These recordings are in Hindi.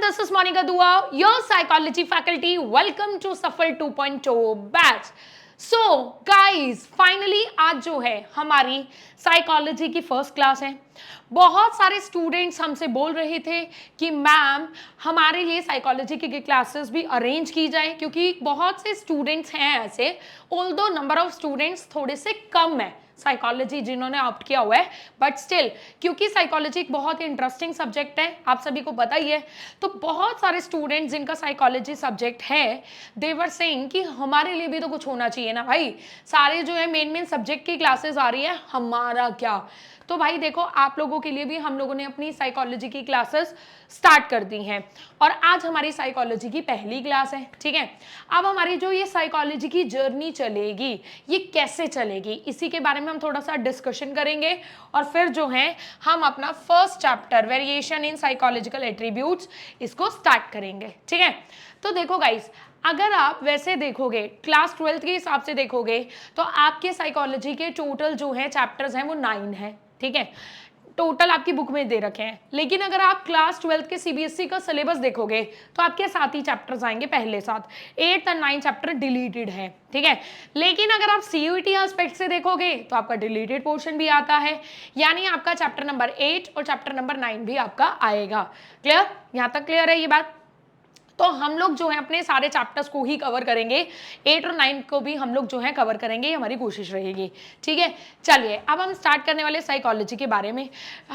this is Monica Dua, your psychology faculty. Welcome to Safal 2.0 batch. So guys, finally आज जो है हमारी साइकोलॉजी की फर्स्ट क्लास है। बहुत सारे स्टूडेंट्स हमसे बोल रहे थे कि मैम हमारे लिए साइकोलॉजी की क्लासेस भी अरेंज की जाए, क्योंकि बहुत से स्टूडेंट्स हैं ऐसे, ऑल्दो नंबर ऑफ स्टूडेंट्स थोड़े से कम है साइकोलॉजी जिन्होंने ऑप्ट किया हुआ है, बट स्टिल क्योंकि साइकोलॉजी एक बहुत ही इंटरेस्टिंग सब्जेक्ट है, आप सभी को पता ही है, तो बहुत सारे स्टूडेंट्स जिनका साइकोलॉजी सब्जेक्ट है दे वर सेइंग कि हमारे लिए भी तो कुछ होना चाहिए ना भाई, सारे जो है मेन सब्जेक्ट की क्लासेस आ रही है, हमारा क्या। तो भाई देखो, आप लोगों के लिए भी हम लोगों ने अपनी साइकोलॉजी की क्लासेस स्टार्ट कर दी हैं और आज हमारी साइकोलॉजी की पहली क्लास है। ठीक है, अब हमारी जो ये साइकोलॉजी की जर्नी चलेगी ये कैसे चलेगी, इसी के बारे में हम थोड़ा सा डिस्कशन करेंगे और फिर जो है हम अपना first chapter variation in psychological attributes इसको स्टार्ट करेंगे। ठीक है, तो देखो गाइस, अगर आप वैसे देखोगे क्लास 12 के हिसाब से देखोगे तो आपके साइकोलॉजी के टोटल जो है चैप्टर्स हैं वो 9 है। ठीक है, टोटल आपकी बुक में दे रखे हैं, लेकिन अगर आप क्लास 12 के सीबीएसई का सिलेबस देखोगे तो आपके 7 ही चैप्टर्स आएंगे, पहले 7, 8 और 9 चैप्टर डिलीटेड है। ठीक है, लेकिन अगर आप सीयूईटी एस्पेक्ट से देखोगे तो आपका डिलीटेड पोर्शन भी आता है, यानी आपका चैप्टर नंबर 8 और चैप्टर नंबर 9 भी आपका आएगा। क्लियर, यहाँ तक क्लियर है ये बात? तो हम लोग जो है अपने सारे चैप्टर्स को ही कवर करेंगे, 8 और 9 को भी हम लोग जो है कवर करेंगे, ये हमारी कोशिश रहेगी। ठीक है, चलिए अब हम स्टार्ट करने वाले साइकोलॉजी के बारे में।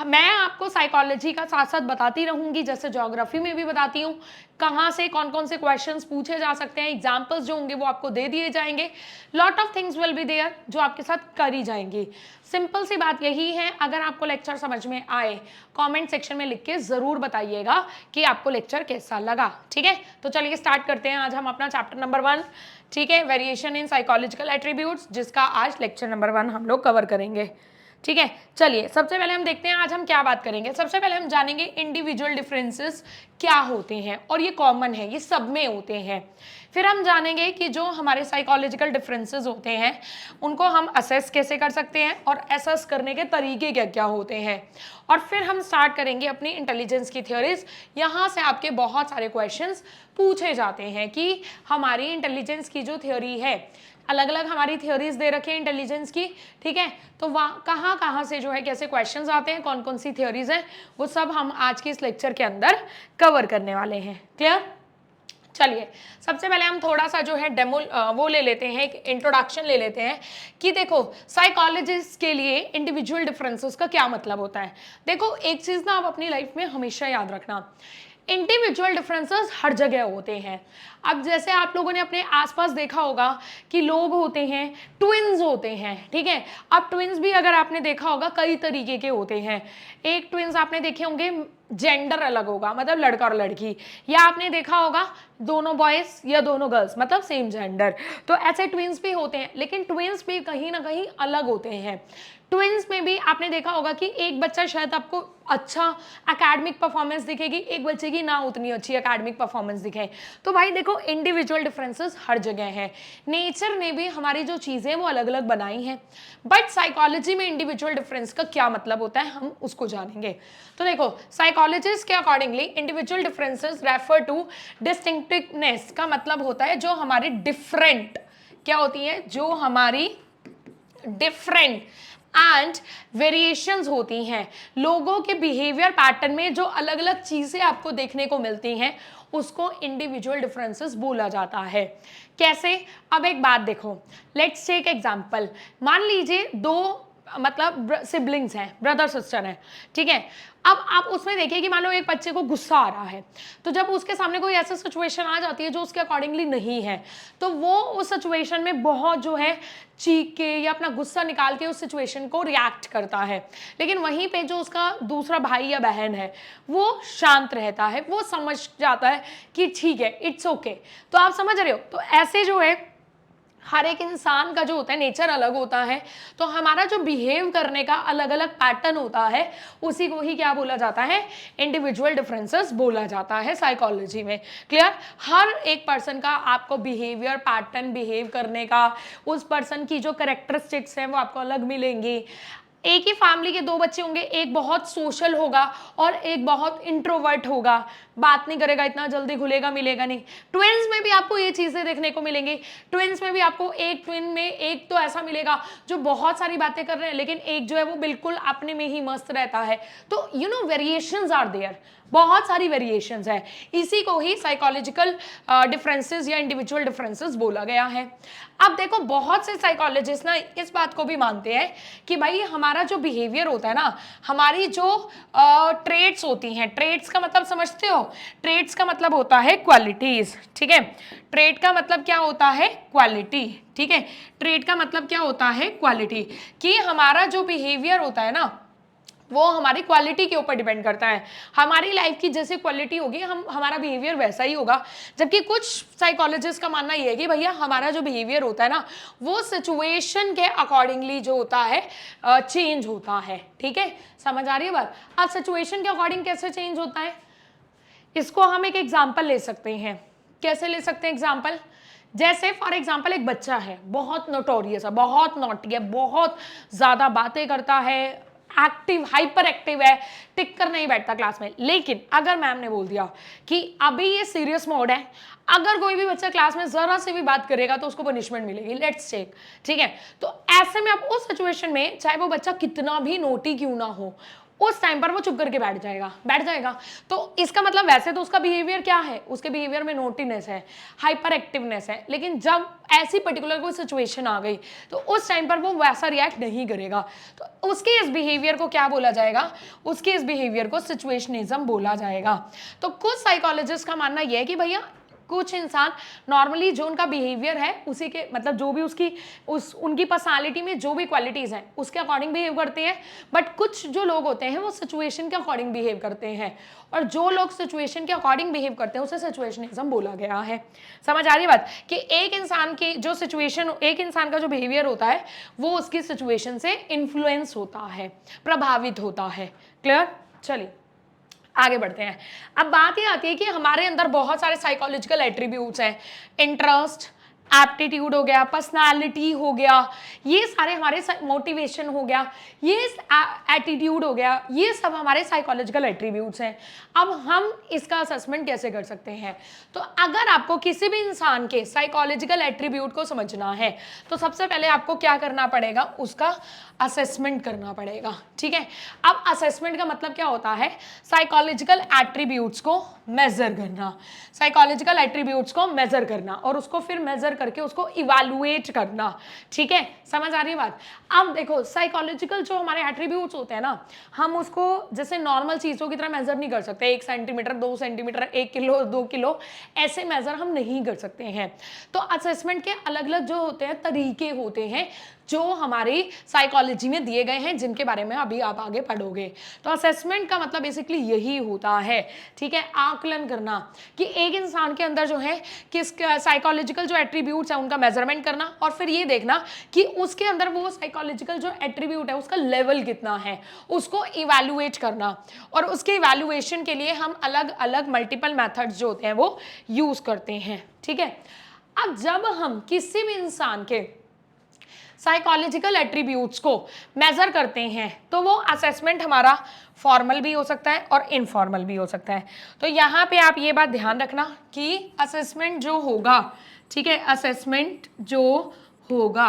मैं आपको साइकोलॉजी का साथ साथ बताती रहूंगी, जैसे ज्योग्राफी में भी बताती हूँ कहाँ से कौन कौन से क्वेश्चंस पूछे जा सकते हैं, एग्जाम्पल्स जो होंगे वो आपको दे दिए जाएंगे, lot of things will be there जो आपके साथ करी जाएंगी। सिंपल सी बात यही है, अगर आपको लेक्चर समझ में आए कमेंट सेक्शन में लिख के जरूर बताइएगा कि आपको लेक्चर कैसा लगा। ठीक है, तो चलिए स्टार्ट करते हैं आज हम अपना चैप्टर नंबर 1। ठीक है, वेरिएशन इन साइकोलॉजिकल एट्रीब्यूट्स, जिसका आज लेक्चर नंबर 1 हम लोग कवर करेंगे। ठीक है, चलिए सबसे पहले हम देखते हैं आज हम क्या बात करेंगे। सबसे पहले हम जानेंगे इंडिविजुअल डिफरेंसेस क्या होते हैं, और ये कॉमन है, ये सब में होते हैं। फिर हम जानेंगे कि जो हमारे साइकोलॉजिकल डिफरेंसेस होते हैं उनको हम असेस कैसे कर सकते हैं और असेस करने के तरीके क्या क्या होते हैं, और फिर हम स्टार्ट करेंगे अपनी इंटेलिजेंस की थ्योरीज। यहाँ से आपके बहुत सारे क्वेश्चंस पूछे जाते हैं कि हमारी इंटेलिजेंस की जो थ्योरी है, अलग अलग हमारी थ्योरीज दे रखे हैं इंटेलिजेंस की। ठीक है, तो वहाँ कहाँ कहाँ से जो है कैसे क्वेश्चंस आते हैं, कौन कौन सी थ्योरीज हैं, वो सब हम आज के इस लेक्चर के अंदर कवर करने वाले हैं। क्लियर? चलिए सबसे पहले हम थोड़ा सा जो है डेमो वो ले लेते हैं, एक इंट्रोडक्शन ले लेते हैं कि देखो साइकोलॉजिस्ट के लिए इंडिविजुअल डिफरेंसेस का क्या मतलब होता है। देखो एक चीज़ ना आप अपनी लाइफ में हमेशा याद रखना, इंडिविजुअल डिफरेंसेस हर जगह होते हैं। अब जैसे आप लोगों ने अपने आसपास देखा होगा कि लोग होते हैं, ट्विन्स होते हैं। ठीक है, अब ट्विन्स भी अगर आपने देखा होगा कई तरीके के होते हैं। एक ट्विन्स आपने देखे होंगे जेंडर अलग होगा, मतलब लड़का और लड़की, या आपने देखा होगा दोनों बॉयज या दोनों गर्ल्स मतलब सेम जेंडर। तो ऐसे ट्विन्स भी होते हैं, लेकिन ट्विन्स भी कहीं ना कहीं अलग होते हैं। ट्विन्स में भी आपने देखा होगा कि एक बच्चा शायद आपको अच्छा एकेडमिक परफॉर्मेंस दिखेगी, एक बच्चे की ना उतनी अच्छी एकेडमिक परफॉर्मेंस दिखे। तो भाई देखो इंडिविजुअल डिफरेंसेस हर जगह हैं, नेचर ने भी हमारी जो चीज़ें वो अलग अलग बनाई हैं, बट साइकोलॉजी में इंडिविजुअल डिफरेंस का क्या मतलब होता है हम उसको जानेंगे। तो देखो साइकोलॉजिस्ट के accordingly individual differences refer to distinctiveness का मतलब होता है जो हमारी डिफरेंट क्या होती है, जो हमारी डिफरेंट एंड वेरिएशंस होती हैं, लोगों के बिहेवियर पैटर्न में जो अलग अलग चीज़ें आपको देखने को मिलती हैं उसको इंडिविजुअल डिफरेंसेस बोला जाता है। कैसे? अब एक बात देखो, लेट्स टेक एग्जांपल, मान लीजिए दो मतलब सिबलिंग्स हैं, ब्रदर सिस्टर हैं। ठीक है, अब आप उसमें देखिए कि मान लो एक बच्चे को गुस्सा आ रहा है, तो जब उसके सामने कोई ऐसा सिचुएशन आ जाती है जो उसके अकॉर्डिंगली नहीं है, तो वो उस सिचुएशन में बहुत जो है चीख के या अपना गुस्सा निकाल के उस सिचुएशन को रिएक्ट करता है। लेकिन वहीं पे जो उसका दूसरा भाई या बहन है वो शांत रहता है, वो समझ जाता है कि ठीक है, इट्स ओके। तो आप समझ रहे हो, तो ऐसे जो है हर एक इंसान का जो होता है नेचर अलग होता है, तो हमारा जो बिहेव करने का अलग अलग पैटर्न होता है उसी को ही क्या बोला जाता है, इंडिविजुअल डिफरेंसेस बोला जाता है साइकोलॉजी में। क्लियर? हर एक पर्सन का आपको बिहेवियर पैटर्न, बिहेव करने का, उस पर्सन की जो कैरेक्टरिस्टिक्स हैं वो आपको अलग मिलेंगी। एक ही फैमिली के दो बच्चे होंगे, एक बहुत सोशल होगा और एक बहुत इंट्रोवर्ट होगा, बात नहीं करेगा, इतना जल्दी घुलेगा मिलेगा नहीं। ट्विंस में भी आपको ये चीजें देखने को मिलेंगी। ट्विंस में भी आपको एक ट्विन में एक तो ऐसा मिलेगा जो बहुत सारी बातें कर रहे हैं, लेकिन एक जो है वो बिल्कुल अपने में ही मस्त रहता है। तो you know variations are there, बहुत सारी वेरिएशंस है। इसी को ही साइकोलॉजिकल डिफरेंसेस या इंडिविजुअल डिफरेंसेस बोला गया है। अब देखो बहुत से साइकोलॉजिस्ट ना इस बात को भी मानते हैं कि भाई हमारा जो बिहेवियर होता है ना, हमारी जो ट्रेट्स होती हैं, ट्रेट्स का मतलब समझते हो, ट्रेट्स का मतलब होता है क्वालिटीज, ठीक है। ट्रेट का मतलब क्या होता है? क्वालिटी, ठीक है। ट्रेट का मतलब क्या होता है? क्वालिटी। कि हमारा जो बिहेवियर होता है ना वो हमारी क्वालिटी के ऊपर डिपेंड करता है। हमारी लाइफ की जैसे क्वालिटी होगी हमारा बिहेवियर वैसा ही होगा। जबकि कुछ साइकोलॉजिस्ट का मानना ये है कि भैया हमारा जो बिहेवियर होता है ना वो सिचुएशन के अकॉर्डिंगली जो होता है चेंज होता है, ठीक है। समझ आ रही है बात? अब सिचुएशन के अकॉर्डिंग कैसे चेंज होता है, इसको हम एक एग्जाम्पल ले सकते हैं। कैसे ले सकते हैं एग्जाम्पल? जैसे फॉर एग्जाम्पल एक बच्चा है, बहुत नोटोरियस है, बहुत नॉटी है, बहुत ज्यादा बातें करता है, एक्टिव, हाइपर एक्टिव है, टिक कर नहीं बैठता क्लास में। लेकिन अगर मैम ने बोल दिया कि अभी ये सीरियस मोड है, अगर कोई भी बच्चा क्लास में जरा से भी बात करेगा तो उसको पनिशमेंट मिलेगी, लेट्स टेक, ठीक है। तो ऐसे में आप उस सिचुएशन में चाहे वो बच्चा कितना भी नोटी क्यों ना हो, उस टाइम पर वो चुप करके बैठ जाएगा। तो इसका मतलब वैसे तो उसका बिहेवियर क्या है, उसके बिहेवियर में नोटीनेस है, हाइपर एक्टिवनेस है, लेकिन जब ऐसी पर्टिकुलर कोई सिचुएशन आ गई तो उस टाइम पर वो वैसा रिएक्ट नहीं करेगा। तो उसके इस बिहेवियर को क्या बोला जाएगा? उसके इस बिहेवियर को सिचुएशनिज्म बोला जाएगा। तो कुछ साइकोलॉजिस्ट का मानना यह है कि भैया कुछ इंसान नॉर्मली जो उनका बिहेवियर है उसी के मतलब जो भी उनकी पर्सनालिटी में जो भी क्वालिटीज हैं उसके अकॉर्डिंग बिहेव करते हैं। बट कुछ जो लोग होते हैं वो सिचुएशन के अकॉर्डिंग बिहेव करते हैं, और जो लोग सिचुएशन के अकॉर्डिंग बिहेव करते हैं उसे सिचुएशनिज्म बोला गया है। समझ आ रही बात? कि एक इंसान की जो सिचुएशन, एक इंसान का जो बिहेवियर होता है वो उसकी सिचुएशन से इन्फ्लुएंस होता है, प्रभावित होता है। क्लियर? चलिए आगे बढ़ते हैं। अब बात ये आती है कि हमारे अंदर बहुत सारे साइकोलॉजिकल एट्रीब्यूट्स हैं। इंटरेस्ट, एप्टीट्यूड हो गया, पर्सनालिटी हो गया, ये सारे हमारे, मोटिवेशन हो गया, ये एटीट्यूड हो गया, ये सब हमारे साइकोलॉजिकल एट्रीब्यूट्स हैं। अब हम इसका असेसमेंट कैसे कर सकते हैं? तो अगर आपको किसी भी इंसान के साइकोलॉजिकल एट्रीब्यूट को समझना है तो सबसे पहले आपको क्या करना पड़ेगा? उसका असेसमेंट करना पड़ेगा, ठीक है। अब असेसमेंट का मतलब क्या होता है? साइकोलॉजिकल एट्रीब्यूट्स को मेजर करना, साइकोलॉजिकल एट्रीब्यूट्स को मेजर करना और उसको फिर मेजर करके उसको इवैल्यूएट करना, ठीक है। समझ आ रही है बात? अब देखो साइकोलॉजिकल जो हमारे एट्रीब्यूट्स होते हैं ना, हम उसको जैसे नॉर्मल चीजों की तरह मेजर नहीं कर सकते। 1 सेंटीमीटर, 2 सेंटीमीटर, 1 किलो, 2 किलो, ऐसे मेजर हम नहीं कर सकते हैं। तो असेसमेंट के अलग अलग जो होते हैं तरीके होते हैं जो हमारी साइकोलॉजी में दिए गए हैं, जिनके बारे में अभी आप आगे पढ़ोगे। तो असेसमेंट का मतलब बेसिकली यही होता है, ठीक है, आकलन करना कि एक इंसान के अंदर जो है किस साइकोलॉजिकल जो एट्रीब्यूट्स है उनका मेजरमेंट करना, और फिर ये देखना कि उसके अंदर वो साइकोलॉजिकल जो एट्रीब्यूट है उसका लेवल कितना है, उसको इवैल्यूएट करना। और उसके इवैल्यूएशन के लिए हम अलग अलग मल्टीपल मेथड्स जो होते हैं वो यूज करते हैं, ठीक है। अब जब हम किसी भी इंसान के साइकोलॉजिकल एट्रीब्यूट्स को मेजर करते हैं तो वो असेसमेंट हमारा फॉर्मल भी हो सकता है और इनफॉर्मल भी हो सकता है। तो यहाँ पे आप ये बात ध्यान रखना कि असेसमेंट जो होगा, ठीक है, असेसमेंट जो होगा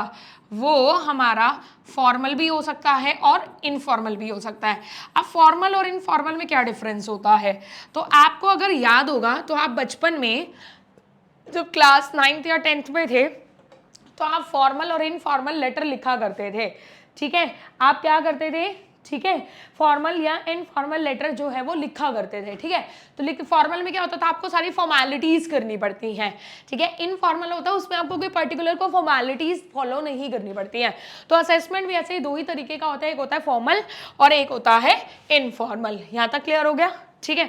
वो हमारा फॉर्मल भी हो सकता है और इनफॉर्मल भी हो सकता है। अब फॉर्मल और इनफॉर्मल में क्या डिफरेंस होता है? तो आपको अगर याद होगा तो आप बचपन में जब क्लास 9th या 10th में थे तो आप फॉर्मल और इनफॉर्मल लेटर लिखा करते थे, ठीक है। आप क्या करते थे? ठीक है, फॉर्मल या इनफॉर्मल लेटर जो है वो लिखा करते थे, ठीक है। तो फॉर्मल में क्या होता था? आपको सारी फॉर्मेलिटीज करनी पड़ती हैं, ठीक है। इनफॉर्मल होता है उसमें आपको कोई पर्टिकुलर को फॉर्मेलिटीज फॉलो नहीं करनी पड़ती हैं। तो असेसमेंट भी ऐसे ही 2 ही तरीके का होता है, एक होता है फॉर्मल और एक होता है इनफॉर्मल। यहाँ तक क्लियर हो गया? ठीक है।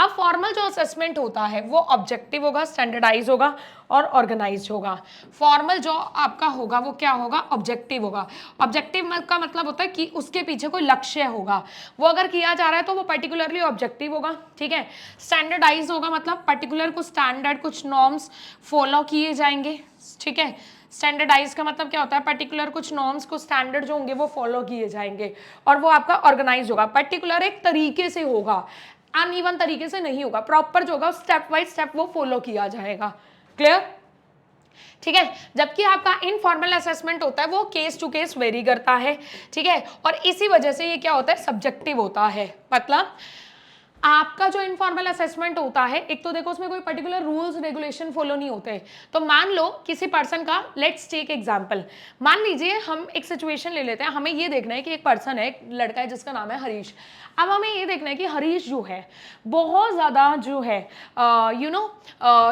अब फॉर्मल जो असेसमेंट होता है वो ऑब्जेक्टिव होगा, स्टैंडर्डाइज होगा और ऑर्गेनाइज होगा। फॉर्मल जो आपका होगा वो क्या होगा? ऑब्जेक्टिव होगा। ऑब्जेक्टिव का मतलब होता है कि उसके पीछे कोई लक्ष्य होगा, वो अगर किया जा रहा है तो वो पर्टिकुलरली ऑब्जेक्टिव होगा, ठीक है। स्टैंडर्डाइज होगा मतलब पर्टिकुलर कुछ स्टैंडर्ड, कुछ नॉर्म्स फॉलो किए जाएंगे, ठीक है। स्टैंडर्डाइज का मतलब क्या होता है? पर्टिकुलर कुछ नॉर्म्स, कुछ स्टैंडर्ड जो होंगे वो फॉलो किए जाएंगे। और वो आपका ऑर्गेनाइज होगा, पर्टिकुलर एक तरीके से होगा, अनइवन तरीके से नहीं होगा, प्रॉपर जो होगा स्टेप बाय स्टेप वो फॉलो किया जाएगा। क्लियर? ठीक है। जबकि आपका इनफॉर्मल असेसमेंट होता है वो केस टू केस वेरी करता है, ठीक है, और इसी वजह से ये क्या होता है, सब्जेक्टिव होता है। मतलब आपका जो इनफॉर्मल असेसमेंट होता है, एक तो देखो उसमें कोई पर्टिकुलर रूल्स रेगुलेशन फॉलो नहीं होते। तो मान लो किसी पर्सन का, लेट्स टेक एग्जांपल, मान लीजिए हम एक सिचुएशन ले लेते हैं, हमें ये देखना है कि एक पर्सन है, एक लड़का है जिसका नाम है हरीश। अब हमें ये देखना है कि हरीश जो है बहुत ज़्यादा जो है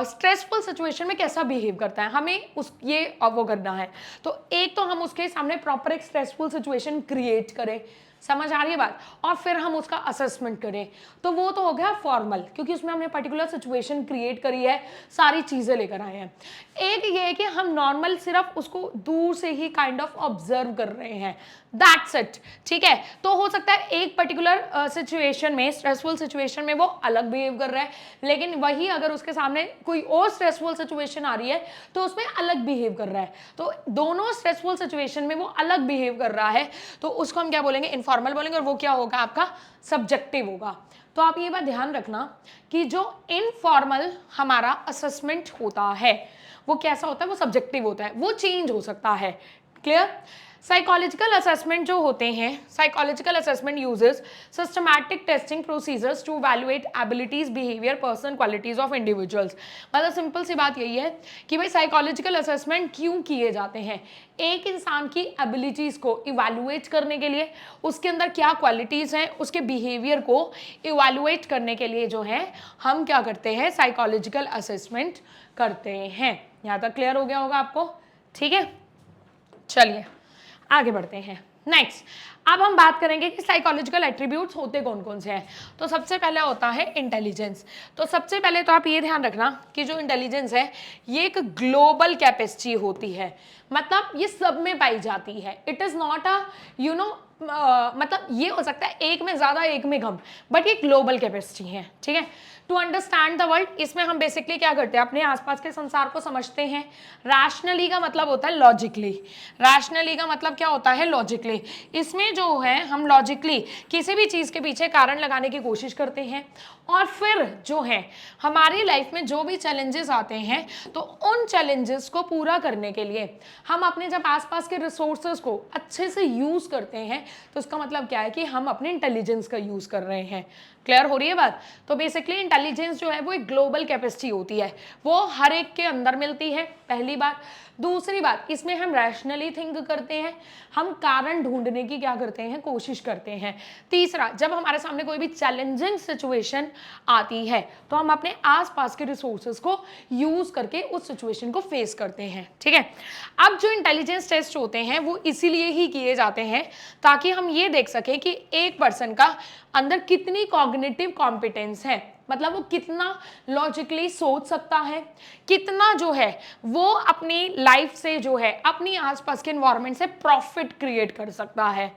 स्ट्रेसफुल सिचुएशन में कैसा बिहेव करता है, हमें उस ये वो करना है। तो एक तो हम उसके सामने प्रॉपर एक स्ट्रेसफुल सिचुएशन क्रिएट करें, समझ आ रही है बात, और फिर हम उसका असेसमेंट करें। तो वो तो हो गया फॉर्मल, क्योंकि उसमें हमने पर्टिकुलर सिचुएशन क्रिएट करी है, सारी चीज़ें लेकर आए हैं। एक ये है कि हम नॉर्मल सिर्फ उसको दूर से ही काइंड ऑफ ऑब्जर्व कर रहे हैं, दैट्स इट, ठीक है। तो हो सकता है एक पर्टिकुलर सिचुएशन में, स्ट्रेसफुल सिचुएशन में वो अलग बिहेव कर रहा है, लेकिन वही अगर उसके सामने कोई और स्ट्रेसफुल सिचुएशन आ रही है तो उसमें अलग बिहेव कर रहा है। तो दोनों स्ट्रेसफुल सिचुएशन में वो अलग बिहेव कर रहा है, तो उसको हम क्या बोलेंगे, इनफॉर्मल बोलेंगे, और वो क्या होगा, आपका सब्जेक्टिव होगा। तो आप ये बात ध्यान रखना कि जो इनफॉर्मल हमारा असेसमेंट होता है वो कैसा होता है, वो सब्जेक्टिव होता है, वो चेंज हो सकता है। क्लियर? साइकोलॉजिकल असेसमेंट जो होते हैं, psychological assessment uses systematic testing procedures to evaluate abilities, behaviour, personal qualities of individuals. मतलब सिंपल सी बात यही है कि भाई साइकोलॉजिकल असेसमेंट क्यों किए जाते हैं, एक इंसान की एबिलिटीज को इवैल्यूएट करने के लिए, उसके अंदर क्या क्वालिटीज हैं, उसके बिहेवियर को इवैल्यूएट करने के लिए जो है हम क्या करते हैं, साइकोलॉजिकल असेसमेंट करते हैं। यहाँ तक क्लियर हो गया होगा आपको? ठीक है, चलिए आगे बढ़ते हैं। नेक्स्ट, अब हम बात करेंगे कि साइकोलॉजिकल एट्रीब्यूट्स होते कौन कौन से हैं। तो सबसे पहले होता है इंटेलिजेंस। तो सबसे पहले तो आप ये ध्यान रखना कि जो इंटेलिजेंस है ये एक ग्लोबल कैपेसिटी होती है, मतलब ये सब में पाई जाती है। इट इज नॉट अ मतलब ये हो सकता है एक में ज्यादा एक में कम, बट ये ग्लोबल कैपेसिटी है, ठीक है। टू अंडरस्टैंड द वर्ल्ड, इसमें हम बेसिकली क्या करते हैं, अपने आसपास के संसार को समझते हैं। रैशनली का मतलब होता है लॉजिकली, रैशनली का मतलब क्या होता है, लॉजिकली। इसमें जो है हम लॉजिकली किसी भी चीज़ के पीछे कारण लगाने की कोशिश करते हैं, और फिर जो है हमारी लाइफ में जो भी चैलेंजेस आते हैं तो उन चैलेंजेस को पूरा करने के लिए हम अपने जब आसपास के रिसोर्सेज को अच्छे से यूज़ करते हैं तो इसका मतलब क्या है कि हम अपने इंटेलिजेंस का यूज़ कर रहे हैं। क्लियर हो रही है बात? तो बेसिकली इंटेलिजेंस जो है वो एक ग्लोबल कैपेसिटी होती है, वो हर एक के अंदर मिलती है, पहली बात। दूसरी बात, इसमें हम रैशनली थिंक करते हैं, हम कारण ढूंढने की क्या करते हैं, कोशिश करते हैं। तीसरा, जब हमारे सामने कोई भी चैलेंजिंग सिचुएशन आती है तो हम अपने आसपास के रिसोर्सेज को यूज करके उस सिचुएशन को फेस करते हैं, ठीक है। अब जो इंटेलिजेंस टेस्ट होते हैं वो इसीलिए ही किए जाते हैं ताकि हम ये देख सकें कि एक पर्सन का अंदर कितनी कॉग्निटिव कॉम्पिटेंस है, मतलब वो कितना लॉजिकली सोच सकता है, कितना जो है वो अपनी लाइफ से जो है अपनी आसपास के एनवायरनमेंट से प्रॉफिट क्रिएट कर सकता है।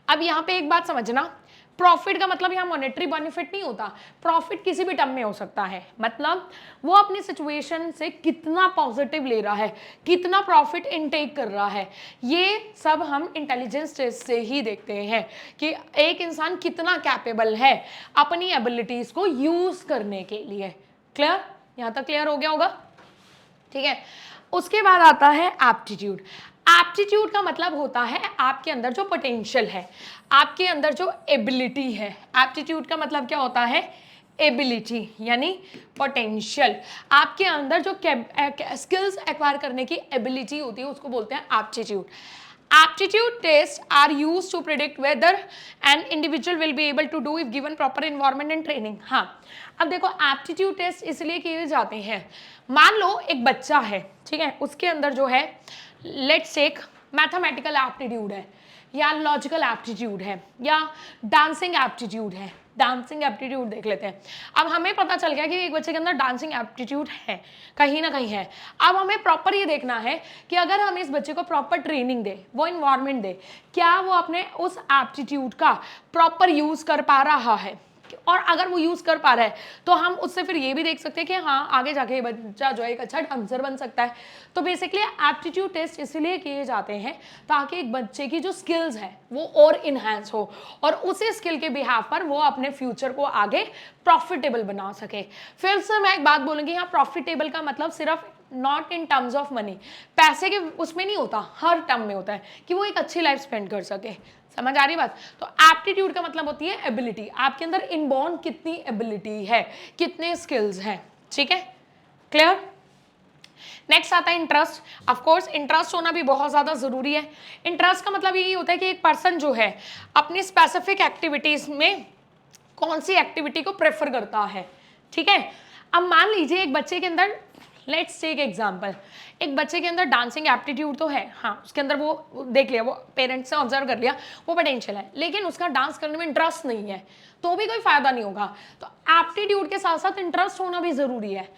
अब यहाँ पे एक बात समझना, प्रॉफिट का मतलब यहाँ मॉनेटरी बेनिफिट नहीं होता, प्रॉफिट किसी भी टर्म में हो सकता है, मतलब वो अपनी सिचुएशन से कितना पॉजिटिव ले रहा है, कितना प्रॉफिट इनटेक कर रहा है, ये सब हम इंटेलिजेंस टेस्ट से ही देखते हैं कि एक इंसान कितना कैपेबल है अपनी एबिलिटीज को यूज करने के लिए। क्लियर? यहाँ तक क्लियर हो गया होगा? ठीक है। उसके बाद आता है एप्टीट्यूड। एप्टीट्यूड का मतलब होता है आपके अंदर जो पोटेंशियल है, आपके अंदर जो एबिलिटी है। एप्टीट्यूड का मतलब क्या होता है, एबिलिटी यानी पोटेंशियल। आपके अंदर जो स्किल्स एक्वायर करने की एबिलिटी होती है उसको बोलते हैं aptitude. Aptitude tests are used to predict whether an individual will be able to do if given proper environment and training। हाँ, अब देखो एप्टीट्यूड टेस्ट इसलिए किए जाते हैं, मान लो एक बच्चा है, ठीक है, उसके अंदर जो है लेट्स टेक मैथमेटिकल एप्टीट्यूड है, या लॉजिकल एप्टीट्यूड है, या डांसिंग एप्टीट्यूड है। डांसिंग एप्टीट्यूड देख लेते हैं। अब हमें पता चल गया कि एक बच्चे के अंदर डांसिंग एप्टीट्यूड है, कहीं ना कहीं है। अब हमें प्रॉपर ये देखना है कि अगर हम इस बच्चे को प्रॉपर ट्रेनिंग दे, वो इन्वायरमेंट दे, क्या वो अपने उस एप्टीट्यूड का प्रॉपर यूज कर पा रहा है। और अगर वो यूज कर पा रहा है तो हम उससे फिर ये भी देख सकते हैं कि हाँ आगे जाके बच्चा जो है एक अच्छा डांसर बन सकता है। तो बेसिकली एप्टीट्यूड टेस्ट इसलिए किए जाते हैं ताकि एक बच्चे की जो स्किल्स है वो और इन्हांस हो और उसी स्किल के बिहाफ पर वो अपने फ्यूचर को आगे प्रॉफिटेबल बना सके। फिर से मैं एक बात बोलूंगी, यहाँ प्रॉफिटेबल का मतलब सिर्फ not in terms of money, पैसे के उसमें नहीं होता, हर टर्म में होता है कि वो एक अच्छी लाइफ स्पेंड कर सके। समझ आ रही बात? तो एप्टीट्यूड का मतलब होती है एबिलिटी, आपके अंदर इनबॉर्न कितनी एबिलिटी है, कितने स्किल्स हैं। ठीक है, क्लियर? नेक्स्ट आता है इंटरेस्ट। ऑफ कोर्स इंटरेस्ट होना भी बहुत ज्यादा जरूरी है। इंटरेस्ट का मतलब यही होता है कि एक पर्सन जो है अपनी स्पेसिफिक एक्टिविटीज में कौन सी एक्टिविटी को प्रेफर करता है। ठीक है, अब मान लीजिए एक बच्चे के अंदर, लेट्स टेक एग्जांपल, एक बच्चे के अंदर डांसिंग एप्टीट्यूड तो है, हाँ उसके अंदर वो देख लिया, वो पेरेंट्स ने ऑब्जर्व कर लिया वो पोटेंशियल है, लेकिन उसका डांस करने में इंटरेस्ट नहीं है तो भी कोई फायदा नहीं होगा। तो एप्टीट्यूड के साथ साथ इंटरेस्ट होना भी जरूरी है।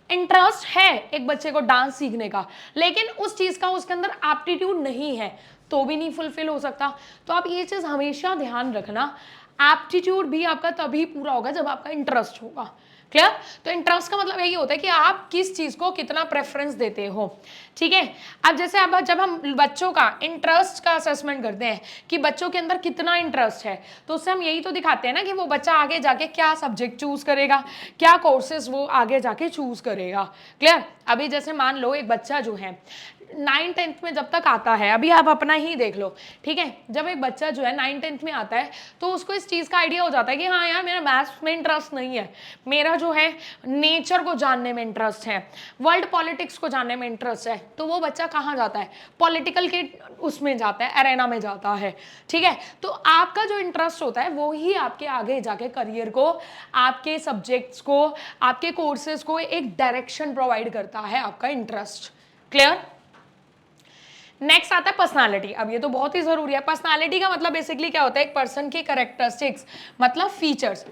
इंटरेस्ट है एक बच्चे को डांस सीखने का, लेकिन उस चीज का उसके अंदर एप्टीट्यूड नहीं है तो भी नहीं फुलफिल हो सकता। तो आप ये चीज हमेशा ध्यान रखना, एप्टीट्यूड भी आपका तभी पूरा होगा जब आपका इंटरेस्ट होगा। क्लियर? तो इंटरेस्ट का मतलब यही होता है कि आप किस चीज को कितना प्रेफरेंस देते हो। ठीक है, अब जैसे अब जब हम बच्चों का इंटरेस्ट का असेसमेंट करते हैं कि बच्चों के अंदर कितना इंटरेस्ट है, तो उससे हम यही तो दिखाते हैं ना कि वो बच्चा आगे जाके क्या सब्जेक्ट चूज करेगा, क्या कोर्सेज वो आगे जाके चूज करेगा। क्लियर? अभी जैसे मान लो एक बच्चा जो है 9th-10th में जब तक आता है, अभी आप अपना ही देख लो, ठीक है, जब एक बच्चा जो है 9th-10th में आता है तो उसको इस चीज़ का आइडिया हो जाता है कि हाँ यार मेरा मैथ्स में इंटरेस्ट नहीं है, मेरा जो है नेचर को जानने में इंटरेस्ट है, वर्ल्ड पॉलिटिक्स को जानने में इंटरेस्ट है। तो वो बच्चा कहाँ जाता है? पॉलिटिकल के उसमें जाता है, अरेना में जाता है। ठीक है, तो आपका जो इंटरेस्ट होता है वो ही आपके आगे जाके करियर को, आपके सब्जेक्ट्स को, आपके कोर्सेज को एक डायरेक्शन प्रोवाइड करता है, आपका इंटरेस्ट। क्लियर? नेक्स्ट आता है पर्सनालिटी। अब ये तो बहुत ही जरूरी है। पर्सनालिटी का मतलब बेसिकली क्या होता है? एक पर्सन की कैरेक्टरिस्टिक्स, मतलब फीचर्स,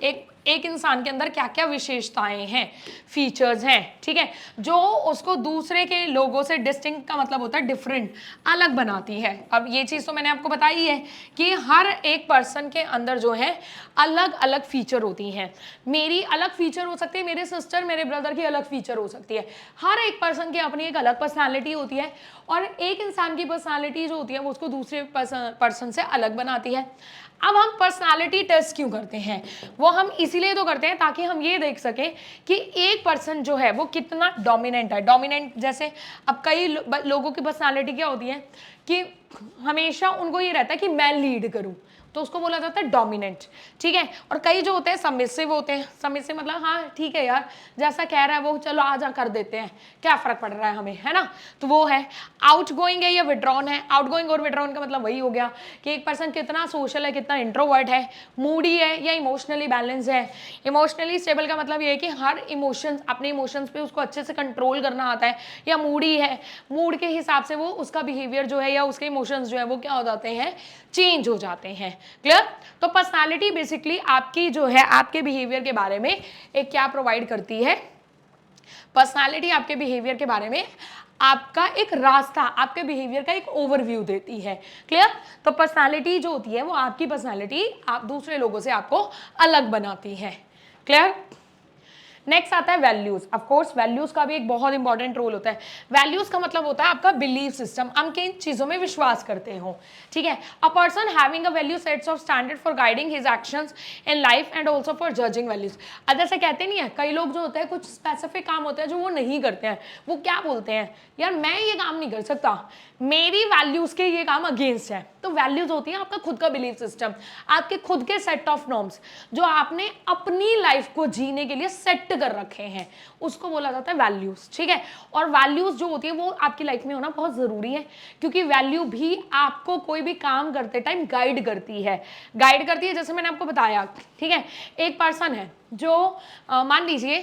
एक इंसान के अंदर क्या क्या विशेषताएं हैं, फीचर्स हैं, ठीक है, जो उसको दूसरे के लोगों से डिस्टिंक्ट का मतलब होता है डिफरेंट, अलग बनाती है। अब ये चीज तो मैंने आपको बताई है कि हर एक पर्सन के अंदर जो है अलग अलग फीचर होती हैं। मेरी अलग फीचर हो सकती है, मेरे सिस्टर मेरे ब्रदर की अलग फीचर हो सकती है। हर एक पर्सन की अपनी एक अलग पर्सनालिटी होती है और एक इंसान की पर्सनालिटी जो होती है वो उसको दूसरे पर्सन से अलग बनाती है। अब हम पर्सनालिटी टेस्ट क्यों करते हैं? वो हम इसीलिए तो करते हैं ताकि हम ये देख सकें कि एक पर्सन जो है वो कितना डोमिनेंट है। डोमिनेंट जैसे अब कई लोगों की पर्सनालिटी क्या होती है कि हमेशा उनको ये रहता है कि मैं लीड करूं, तो उसको बोला जाता है डोमिनेंट। ठीक है, और कई जो होते हैं सबमिसिव होते हैं। सबमिसिव मतलब हाँ ठीक है यार, जैसा कह रहा है वो चलो आजा कर देते हैं, क्या फर्क पड़ रहा है हमें, है ना। तो वो है। आउटगोइंग है या विड्रॉन है। आउटगोइंग और विड्रॉन का मतलब वही हो गया कि एक पर्सन कितना सोशल है, कितना इंट्रोवर्ट है, मूडी है या इमोशनली बैलेंस है। इमोशनली स्टेबल का मतलब ये है कि हर इमोशंस, अपने इमोशंस पे उसको अच्छे से कंट्रोल करना आता है। या मूडी है, मूड के हिसाब से वो उसका बिहेवियर जो है या उसके इमोशंस जो है वो क्या हो जाते हैं, चेंज हो जाते हैं। क्लियर? तो पर्सनालिटी बेसिकली आपकी जो है आपके बिहेवियर के बारे में एक क्या प्रोवाइड करती है? पर्सनालिटी आपके बिहेवियर के बारे में आपका एक रास्ता, आपके बिहेवियर का एक ओवरव्यू देती है। क्लियर? तो पर्सनालिटी जो होती है वो आपकी पर्सनालिटी आप दूसरे लोगों से आपको अलग बनाती है। क्लियर? नेक्स्ट आता है वैल्यूज। ऑफ कोर्स वैल्यूज का भी एक बहुत इंपॉर्टेंट रोल होता है। वैल्यूज का मतलब होता है आपका बिलीफ सिस्टम, हम किन चीजों में विश्वास करते हो। ठीक है, a person having a value sets of standard for guiding his actions in life and also for judging values. जैसे कहते नहीं है, कई लोग जो होते हैं कुछ स्पेसिफिक काम होते हैं जो वो नहीं करते हैं, वो क्या बोलते हैं, यार मैं ये काम नहीं कर सकता, मेरी वैल्यूज के ये काम अगेंस्ट है। तो वैल्यूज होती है आपका खुद का बिलीफ सिस्टम, आपके खुद के सेट ऑफ नॉर्म्स जो आपने अपनी लाइफ को जीने के लिए सेट कर रखे हैं, उसको बोला जाता है वैल्यूज। ठीक है, और वैल्यूज जो होती है वो आपकी लाइफ में होना बहुत जरूरी है, क्योंकि वैल्यू भी आपको कोई भी काम करते टाइम गाइड करती है। जैसे मैंने आपको बताया, ठीक है, एक पर्सन है जो मान लीजिए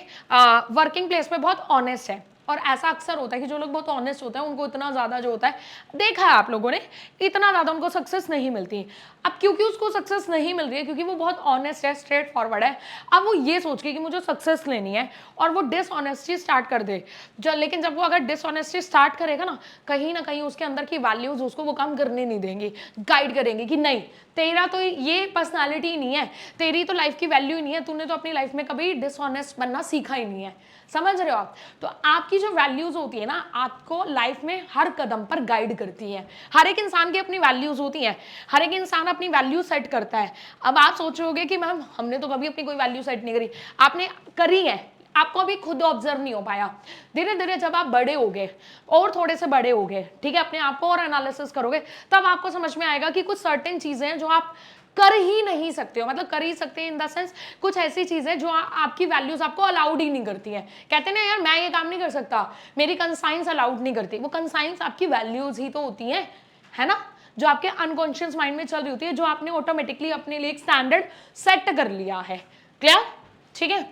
वर्किंग प्लेस पे बहुत ऑनेस्ट है और ऐसा अक्सर होता है कि जो लोग बहुत ऑनेस्ट होते हैं उनको इतना ज़्यादा जो होता है, देखा है आप लोगों ने, इतना ज़्यादा उनको सक्सेस नहीं मिलती। अब क्योंकि उसको सक्सेस नहीं मिल रही है, क्योंकि वो बहुत ऑनेस्ट है, स्ट्रेट फॉरवर्ड है, अब वो ये सोच के कि मुझे सक्सेस लेनी है और वो डिसऑनेस्टी स्टार्ट कर दे। लेकिन जब वो अगर डिसऑनेस्टी स्टार्ट करेगा ना कहीं उसके अंदर की वैल्यूज उसको वो काम करने नहीं देंगी, गाइड करेंगे कि नहीं, तेरा तो ये पर्सनालिटी नहीं है, तेरी तो लाइफ की वैल्यू ही नहीं है, तूने तो अपनी लाइफ में कभी डिसऑनेस्ट बनना सीखा ही नहीं है। समझ रहे हो आप? तो आपकी जो वैल्यूज होती है ना, आपको लाइफ में हर कदम पर गाइड करती है। हर एक इंसान की अपनी वैल्यूज होती हैं, हर एक इंसान अपनी वैल्यू सेट करता है। अब आप सोचोगे कि मैम हमने तो कभी अपनी कोई वैल्यू सेट नहीं करी, आपने करी है, आपको अभी खुद ऑब्जर्व नहीं हो पाया। धीरे धीरे जब आप बड़े हो गए और थोड़े से बड़े हो गए, ठीक है, अपने आप को और एनालिसिस करोगे, तब आपको समझ में आएगा कि कुछ सर्टेन चीजें हैं जो आप कर ही नहीं सकते हो, मतलब कर ही सकते हैं इन द सेंस कुछ ऐसी चीजें जो आपकी वैल्यूज आपको अलाउड ही नहीं करती है। कहते हैं ना यार मैं ये काम नहीं कर सकता, मेरी कंसाइंस अलाउड नहीं करती, वो कंसाइंस आपकी वैल्यूज ही तो होती हैं, है ना, जो आपके अनकॉन्शियस माइंड में चल रही होती है, जो आपने ऑटोमेटिकली अपने लिए एक स्टैंडर्ड सेट कर लिया है। क्लियर? ठीक है।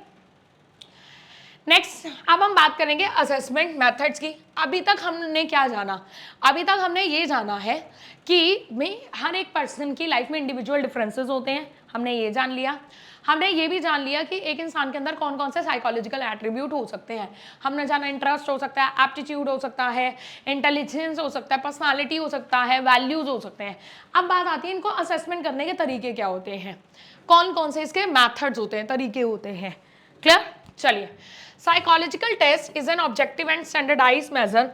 नेक्स्ट अब हम बात करेंगे असेसमेंट मेथड्स की। अभी तक हमने क्या जाना? अभी तक हमने ये जाना है कि हर एक पर्सन की लाइफ में इंडिविजुअल डिफरेंसेस होते हैं, हमने ये जान लिया। हमने ये भी जान लिया कि एक इंसान के अंदर कौन कौन से साइकोलॉजिकल एट्रीब्यूट हो सकते हैं। हमने जाना इंटरेस्ट हो सकता है, एप्टीट्यूड हो सकता है, इंटेलिजेंस हो सकता है, पर्सनालिटी हो सकता है, वैल्यूज हो सकते हैं। अब बात आती है इनको असेसमेंट करने के तरीके क्या होते हैं, कौन कौन से इसके मैथड्स होते हैं, तरीके होते हैं। क्लियर? चलिए, psychological test is an objective and standardised measure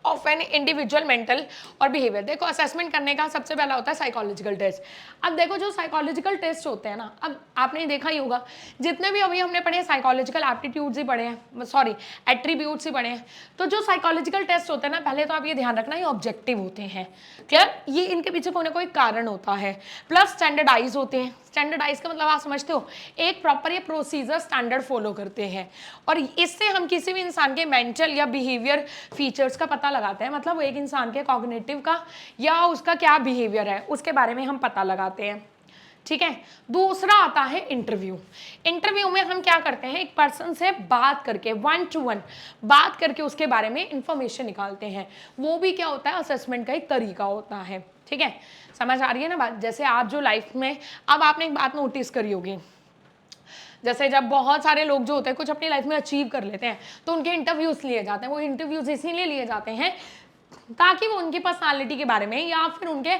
of an individual mental और बिहेवियर। देखो असेसमेंट करने का सबसे पहला होता है साइकोलॉजिकल टेस्ट। अब देखो जो साइकोलॉजिकल टेस्ट होते हैं ना, अब आपने देखा ही होगा जितने भी अभी हमने पढ़े साइकोलॉजिकल एप्टीट्यूड्स ही पढ़े हैं, सॉरी एट्रीब्यूट्स ही पढ़े हैं। तो जो साइकोलॉजिकल टेस्ट होते हैं ना, पहले तो आप ये ध्यान रखना ये ऑब्जेक्टिव होते हैं। क्लियर? ये इनके पीछे कोई ना कोई कारण होता है, प्लस स्टैंडर्डाइज होते हैं। स्टैंडर्डाइज का मतलब आप समझते हो, एक प्रॉपर ये प्रोसीजर स्टैंडर्ड फॉलो करते हैं और इससे हम किसी भी इंसान के मेंटल या बिहेवियर फीचर्स का पता लगाते हैं। मतलब एक इंसान के कॉग्निटिव का या उसका क्या बिहेवियर है उसके बारे में हम पता लगाते हैं। ठीक है। दूसरा आता है इंटरव्यू। इंटरव्यू में हम क्या करते हैं, एक पर्सन से बात करके 1 to 1 बात करके उसके बारे में इंफॉर्मेशन निकालते हैं। वो भी क्या होता है, असेसमेंट का एक तरीका होता है। ठीक है, समझ आ रही है ना बात? जैसे आप जो लाइफ में, अब आपने एक बात नोटिस करी होगी, जैसे जब बहुत सारे लोग जो होते हैं कुछ अपनी लाइफ में अचीव कर लेते हैं तो उनके इंटरव्यूज लिए जाते हैं। वो इंटरव्यूज इसीलिए लिए जाते हैं ताकि वो उनकी पर्सनालिटी के बारे में या फिर उनके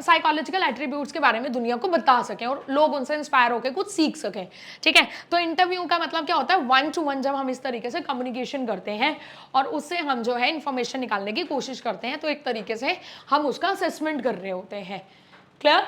साइकोलॉजिकल एट्रीब्यूट्स के बारे में दुनिया को बता सकें और लोग उनसे इंस्पायर होकर कुछ सीख सकें। ठीक है, तो इंटरव्यू का मतलब क्या होता है, 1 to 1 जब हम इस तरीके से कम्युनिकेशन करते हैं और उससे हम जो है इंफॉर्मेशन निकालने की कोशिश करते हैं, तो एक तरीके से हम उसका असेसमेंट कर रहे होते हैं। क्लियर?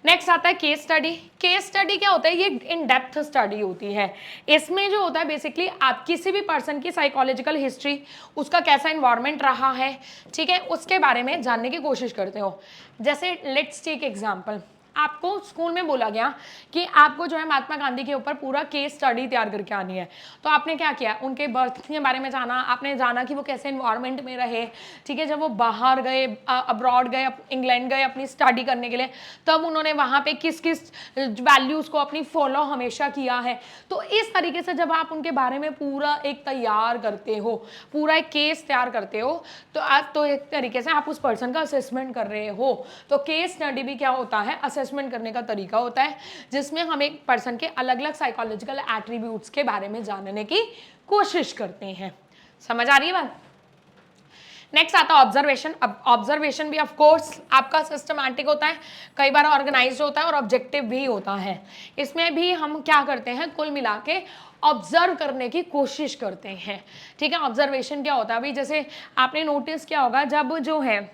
नेक्स्ट आता है केस स्टडी। केस स्टडी क्या होता है, ये इन डेप्थ स्टडी होती है। इसमें जो होता है बेसिकली आप किसी भी पर्सन की साइकोलॉजिकल हिस्ट्री, उसका कैसा इन्वायरमेंट रहा है, ठीक है, उसके बारे में जानने की कोशिश करते हो। जैसे लेट्स टेक एग्जांपल, आपको स्कूल में बोला गया कि आपको जो है महात्मा गांधी के ऊपर पूरा केस स्टडी तैयार करके आनी है। तो आपने क्या किया, उनके बर्थ के बारे में जाना, आपने जाना कि वो कैसे इन्वायरमेंट में रहे। ठीक है, जब वो बाहर गए, अब्रॉड गए, इंग्लैंड गए अपनी स्टडी करने के लिए, तब उन्होंने वहाँ पे किस किस वैल्यूज़ को अपनी फॉलो हमेशा किया है। तो इस तरीके से जब आप उनके बारे में पूरा एक तैयार करते हो, पूरा एक केस तैयार करते हो, तो आप तो एक तरीके से आप उस पर्सन का असेसमेंट कर रहे हो। तो केस स्टडी भी क्या होता है, असेसमेंट करने का तरीका होता है, जिसमें हम एक पर्सन के अलग अलग साइकोलॉजिकल एट्रीब्यूट्स के बारे में जानने की कोशिश करते हैं। समझ आ रही है बात? नेक्स्ट आता है ऑब्जर्वेशन। अब ऑब्जर्वेशन भी ऑफ कोर्स आपका सिस्टमैटिक होता है, कई बार ऑर्गेनाइज्ड होता है और ऑब्जेक्टिव भी होता है। इसमें भी हम क्या करते हैं, कुल मिला के ऑब्जर्व करने की कोशिश करते हैं। ठीक है, ऑब्जर्वेशन क्या होता है, अभी जैसे आपने नोटिस किया होगा, जब जो है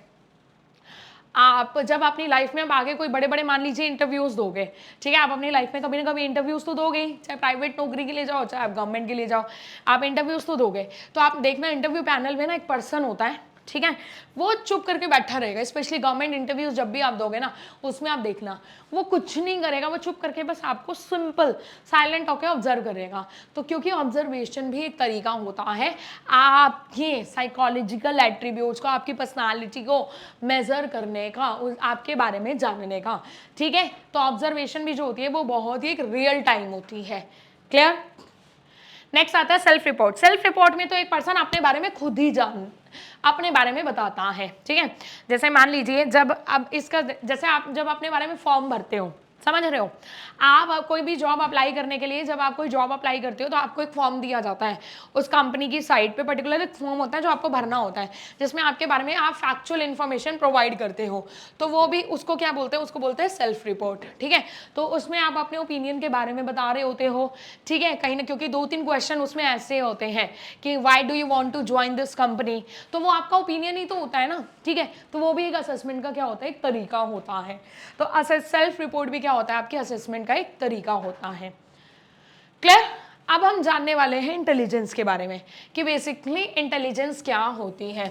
आप जब अपनी लाइफ में अब आगे कोई बड़े बड़े मान लीजिए इंटरव्यूज दोगे, ठीक है, आप अपनी लाइफ में कभी ना कभी इंटरव्यूज तो दोगे, चाहे प्राइवेट नौकरी के लिए जाओ चाहे आप गवर्नमेंट के लिए जाओ, आप इंटरव्यूज तो दोगे। तो आप देखना इंटरव्यू पैनल में ना एक पर्सन होता है, ठीक है, वो चुप करके बैठा रहेगा। स्पेशली गवर्नमेंट इंटरव्यूज जब भी आप दोगे ना, उसमें आप देखना वो कुछ नहीं करेगा, वो चुप करके बस आपको सिंपल साइलेंट होकर ऑब्जर्व करेगा। तो क्योंकि ऑब्जर्वेशन भी एक तरीका होता है आपके साइकोलॉजिकल एट्रीब्यूट्स को, आपकी पर्सनालिटी को मेजर करने का, आपके बारे में जानने का। ठीक है, तो ऑब्जर्वेशन भी जो होती है वो बहुत ही एक रियल टाइम होती है। क्लियर? नेक्स्ट आता है सेल्फ रिपोर्ट। सेल्फ रिपोर्ट में तो एक पर्सन अपने बारे में खुद ही अपने बारे में बताता है, ठीक है। जैसे मान लीजिए जब अब इसका जैसे आप जब अपने बारे में फॉर्म भरते हो, समझ रहे हो, आप कोई भी जॉब अप्लाई करने के लिए, जब आप कोई जॉब अप्लाई करते हो तो आपको एक फॉर्म दिया जाता है उस कंपनी की साइट पे, पर्टिकुलर एक फॉर्म होता है जो आपको भरना होता है, जिसमें आपके बारे में आप फैक्चुअल इन्फॉर्मेशन प्रोवाइड करते हो। तो वो भी उसको क्या बोलते हैं, उसको बोलते हैं सेल्फ रिपोर्ट, ठीक है। तो उसमें आप अपने ओपिनियन के बारे में बता रहे होते हो, ठीक है, कहीं ना, क्योंकि 2-3 क्वेश्चन उसमें ऐसे होते हैं कि why do you want to join this company, तो वो आपका ओपिनियन ही तो होता है ना, ठीक है। तो वो भी एक असेसमेंट का क्या होता है, एक तरीका होता है। तो सेल्फ रिपोर्ट भी क्या होता है, आपके असेसमेंट का एक तरीका होता है। क्लियर? अब हम जानने वाले हैं इंटेलिजेंस के बारे में कि बेसिकली इंटेलिजेंस क्या होती है।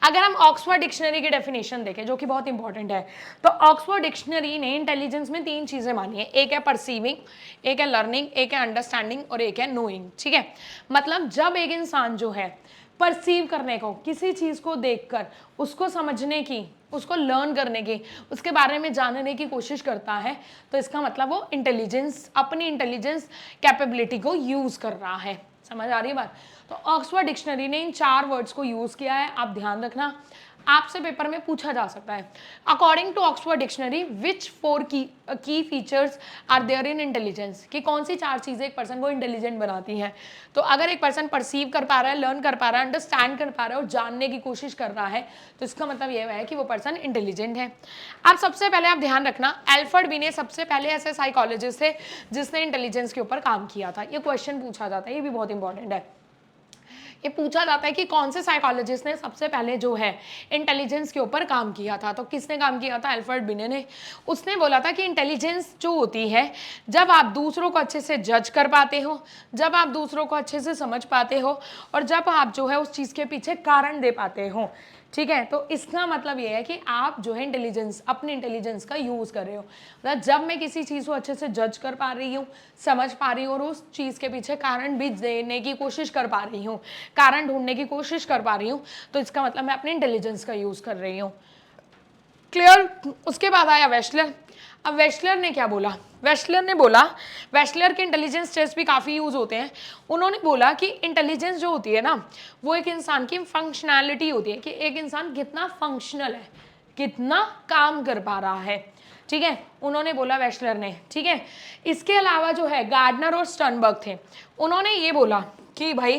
अगर हम ऑक्सफोर्ड डिक्शनरी की डेफिनेशन देखें, जो कि बहुत इंपॉर्टेंट है, तो ऑक्सफोर्ड डिक्शनरी ने इंटेलिजेंस में 3 चीजें मानी है। एक है परसीविंग, एक है लर्निंग, एक है अंडरस्टैंडिंग और एक है नोइंग, ठीक है। मतलब जब एक इंसान जो है परसीव करने को, किसी चीज को देखकर उसको समझने की, उसको लर्न करने की, उसके बारे में जानने की कोशिश करता है, तो इसका मतलब वो इंटेलिजेंस, अपनी इंटेलिजेंस कैपेबिलिटी को यूज कर रहा है। समझ आ रही है बात? तो ऑक्सफोर्ड डिक्शनरी ने इन 4 वर्ड्स को यूज किया है, आप ध्यान रखना, आपसे पेपर में पूछा जा सकता है। According to Oxford dictionary which 4 key features are there in intelligence, कि कौन सी 4 चीजें एक पर्सन को इंटेलिजेंट बनाती हैं। तो अगर एक पर्सन परसीव कर पा रहा है, लर्न कर पा रहा है, अंडरस्टैंड कर पा रहा है और जानने की कोशिश कर रहा है, तो इसका मतलब यह है कि वो पर्सन इंटेलिजेंट है। अब सबसे पहले आप ध्यान रखना, एल्फ्रेड बी ने सबसे पहले ऐसे साइकोलॉजिस्ट थे जिसने इंटेलिजेंस के ऊपर काम किया था। ये क्वेश्चन पूछा जाता है, ये भी बहुत इंपॉर्टेंट है। ये पूछा जाता है कि कौन से साइकोलॉजिस्ट ने सबसे पहले जो है इंटेलिजेंस के ऊपर काम किया था। तो किसने काम किया था? एल्फ्रेड बिने ने। उसने बोला था कि इंटेलिजेंस जो होती है, जब आप दूसरों को अच्छे से जज कर पाते हो, जब आप दूसरों को अच्छे से समझ पाते हो और जब आप जो है उस चीज़ के पीछे कारण दे पाते हो, ठीक है। तो इसका मतलब ये है कि आप जो है इंटेलिजेंस, अपने इंटेलिजेंस का यूज़ कर रहे हो। मतलब जब मैं किसी चीज़ को अच्छे से जज कर पा रही हूँ, समझ पा रही हूँ और उस चीज़ के पीछे कारण भी देने की कोशिश कर पा रही हूँ, कारण ढूंढने की कोशिश कर पा रही हूँ, तो इसका मतलब मैं अपने इंटेलिजेंस का यूज़ कर रही हूँ। क्लियर? उसके बाद आया वेस्लर। अब वेस्लर ने क्या बोला? वेस्लर ने बोला, वेस्लर के इंटेलिजेंस टेस्ट भी काफ़ी यूज़ होते हैं। उन्होंने बोला कि इंटेलिजेंस जो होती है ना, वो एक इंसान की फंक्शनैलिटी होती है, कि एक इंसान कितना फंक्शनल है, कितना काम कर पा रहा है, ठीक है। उन्होंने बोला वेस्लर ने, ठीक है। इसके अलावा जो है गार्डनर और स्टर्नबर्ग थे, उन्होंने ये बोला कि भाई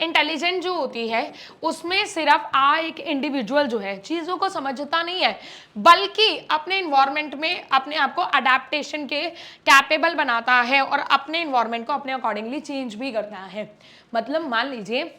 इंटेलिजेंट जो होती है उसमें सिर्फ एक इंडिविजुअल जो है चीज़ों को समझता नहीं है, बल्कि अपने इन्वायरमेंट में अपने आप को अडेप्टेशन के कैपेबल बनाता है और अपने इन्वायरमेंट को अपने अकॉर्डिंगली चेंज भी करता है। मतलब मान लीजिए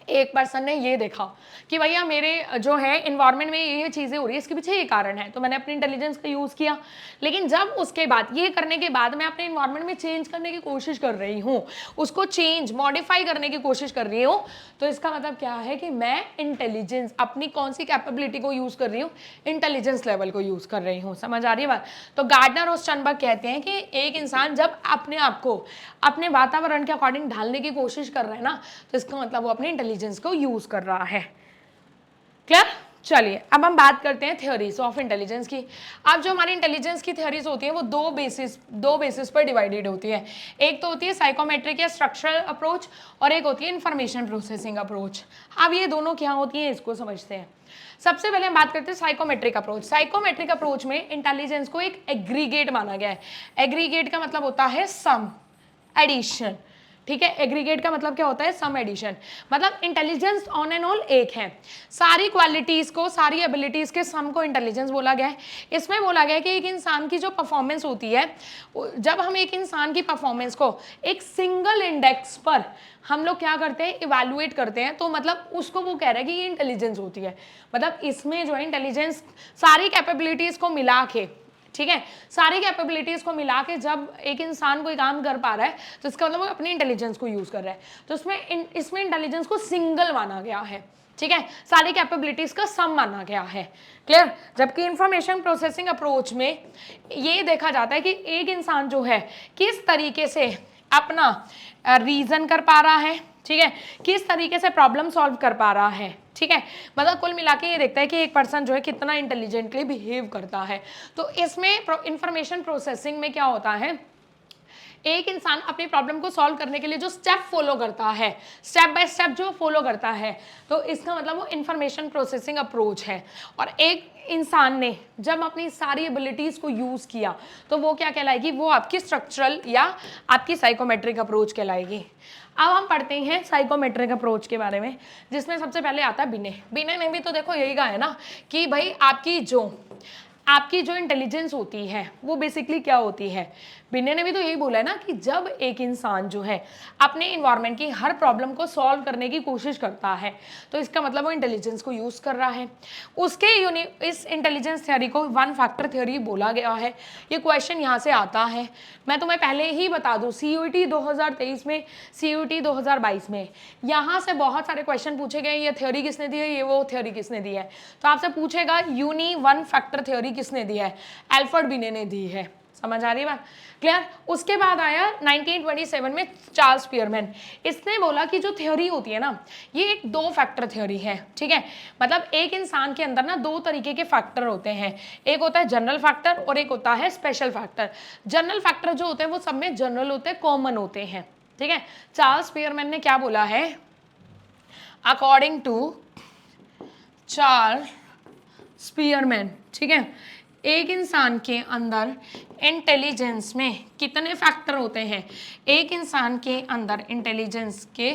एक पर्सन ने ये देखा कि भैया मेरे जो है इन्वायरमेंट में ये चीज़ें हो रही है, इसके पीछे ये कारण है, तो मैंने अपनी इंटेलिजेंस का यूज़ किया। लेकिन जब उसके बाद ये करने के बाद मैं अपने इन्वायरमेंट में चेंज करने की कोशिश कर रही हूँ, उसको चेंज मॉडिफाई करने की कोशिश कर रही हूँ, तो इसका मतलब क्या है कि मैं इंटेलिजेंस, अपनी कौन सी कैपेबिलिटी को यूज़ कर रही हूँ? इंटेलिजेंस लेवल को यूज़ कर रही हूँ। समझ आ रही है बात? तो गार्डनर और स्टर्नबर्ग कहते हैं कि एक इंसान जब अपने आप को अपने वातावरण के अकॉर्डिंग ढालने की कोशिश कर रहा है ना, तो इसका मतलब वो अपने इंटेलिजेंस को यूज कर रहा है। क्लियर? चलिए अब हम बात करते हैं थ्योरीज ऑफ इंटेलिजेंस की। अब जो हमारी इंटेलिजेंस की थ्योरीज होती हैं वो दो बेसिस पर डिवाइडेड होती है। एक तो होती है साइकोमेट्रिक या स्ट्रक्चरल अप्रोच और एक होती है इंफॉर्मेशन प्रोसेसिंग अप्रोच। अब ये दोनों क्या होती हैं इसको समझते हैं। सबसे पहले हम बात करते हैं साइकोमेट्रिक अप्रोच। साइकोमेट्रिक अप्रोच में इंटेलिजेंस को एक एग्रीगेट माना गया है। एग्रीगेट का मतलब होता है सम, एडिशन, ठीक है। एग्रीगेट का मतलब क्या होता है? सम एडिशन। मतलब इंटेलिजेंस ऑन एंड ऑल एक है, सारी क्वालिटीज को, सारी एबिलिटीज के सम को इंटेलिजेंस बोला गया है। इसमें बोला गया है कि एक इंसान की जो परफॉर्मेंस होती है, जब हम एक इंसान की परफॉर्मेंस को एक सिंगल इंडेक्स पर हम लोग क्या करते हैं? इवैल्यूएट करते हैं, तो मतलब उसको वो कह रहे हैं कि ये इंटेलिजेंस होती है। मतलब इसमें जो है इंटेलिजेंस सारी कैपेबिलिटीज को मिला के, ठीक है, सारी कैपेबिलिटीज को मिला के जब एक इंसान कोई काम कर पा रहा है, तो इसका मतलब वो अपनी इंटेलिजेंस को यूज कर रहा है। तो इसमें इंटेलिजेंस को सिंगल माना गया है, ठीक है, सारी कैपेबिलिटीज का सम माना गया है। क्लियर? जबकि इंफॉर्मेशन प्रोसेसिंग अप्रोच में ये देखा जाता है कि एक इंसान जो है किस तरीके से अपना रीजन कर पा रहा है, ठीक है, किस तरीके से प्रॉब्लम सॉल्व कर पा रहा है, ठीक है। मतलब कुल मिला के ये देखता है कि एक पर्सन जो है कितना इंटेलिजेंटली बिहेव करता है। तो इसमें इंफॉर्मेशन प्रोसेसिंग में क्या होता है एक इंसान अपनी प्रॉब्लम को सॉल्व करने के लिए जो स्टेप फॉलो करता है, स्टेप बाय स्टेप जो फॉलो करता है, तो इसका मतलब वो इंफॉर्मेशन प्रोसेसिंग अप्रोच है। और एक इंसान ने जब अपनी सारी एबिलिटीज को यूज किया तो वो क्या कहलाएगी, वो आपकी स्ट्रक्चरल या आपकी साइकोमेट्रिक अप्रोच कहलाएगी। अब हम पढ़ते हैं साइकोमेट्रिक अप्रोच के बारे में, जिसमें सबसे पहले आता है बिने। बिने ने भी तो देखो यही कहा है ना कि भाई आपकी जो इंटेलिजेंस होती है वो बेसिकली क्या होती है। बिन्ने ने भी तो यही बोला है ना कि जब एक इंसान जो है अपने इन्वायरमेंट की हर प्रॉब्लम को सॉल्व करने की कोशिश करता है तो इसका मतलब वो इंटेलिजेंस को यूज कर रहा है। उसके इस इंटेलिजेंस थ्योरी को वन फैक्टर थ्योरी बोला गया है। ये क्वेश्चन यहाँ से आता है, मैं तुम्हें पहले ही बता दूँ, CUET 2023 में, CUET 2022 में यहाँ से बहुत सारे क्वेश्चन पूछे गए, ये थ्योरी किसने दी है, ये वो थ्योरी किसने दी है। तो आपसे पूछेगा यूनी वन फैक्टर थ्योरी किसने दी है, एल्फ्रेड बिने ने दी है। समझ आ रही है बात, क्लियर। उसके बाद आया 1927 में चार्ल्स स्पीयरमैन। इसने बोला कि जो थ्योरी होती है ना ये एक दो फैक्टर थ्योरी है, ठीक है। मतलब एक इंसान के अंदर ना दो तरीके के फैक्टर होते हैं, एक होता है जनरल फैक्टर और एक होता है स्पेशल फैक्टर। जनरल फैक्टर जो होते हैं वो सब में जनरल होते हैं, कॉमन होते हैं, ठीक है। चार्ल्स स्पीयरमैन ने क्या बोला है, अकॉर्डिंग टू चार्ल्स स्पीयरमैन, ठीक है, एक इंसान के अंदर इंटेलिजेंस में कितने फैक्टर होते हैं। एक इंसान के अंदर इंटेलिजेंस के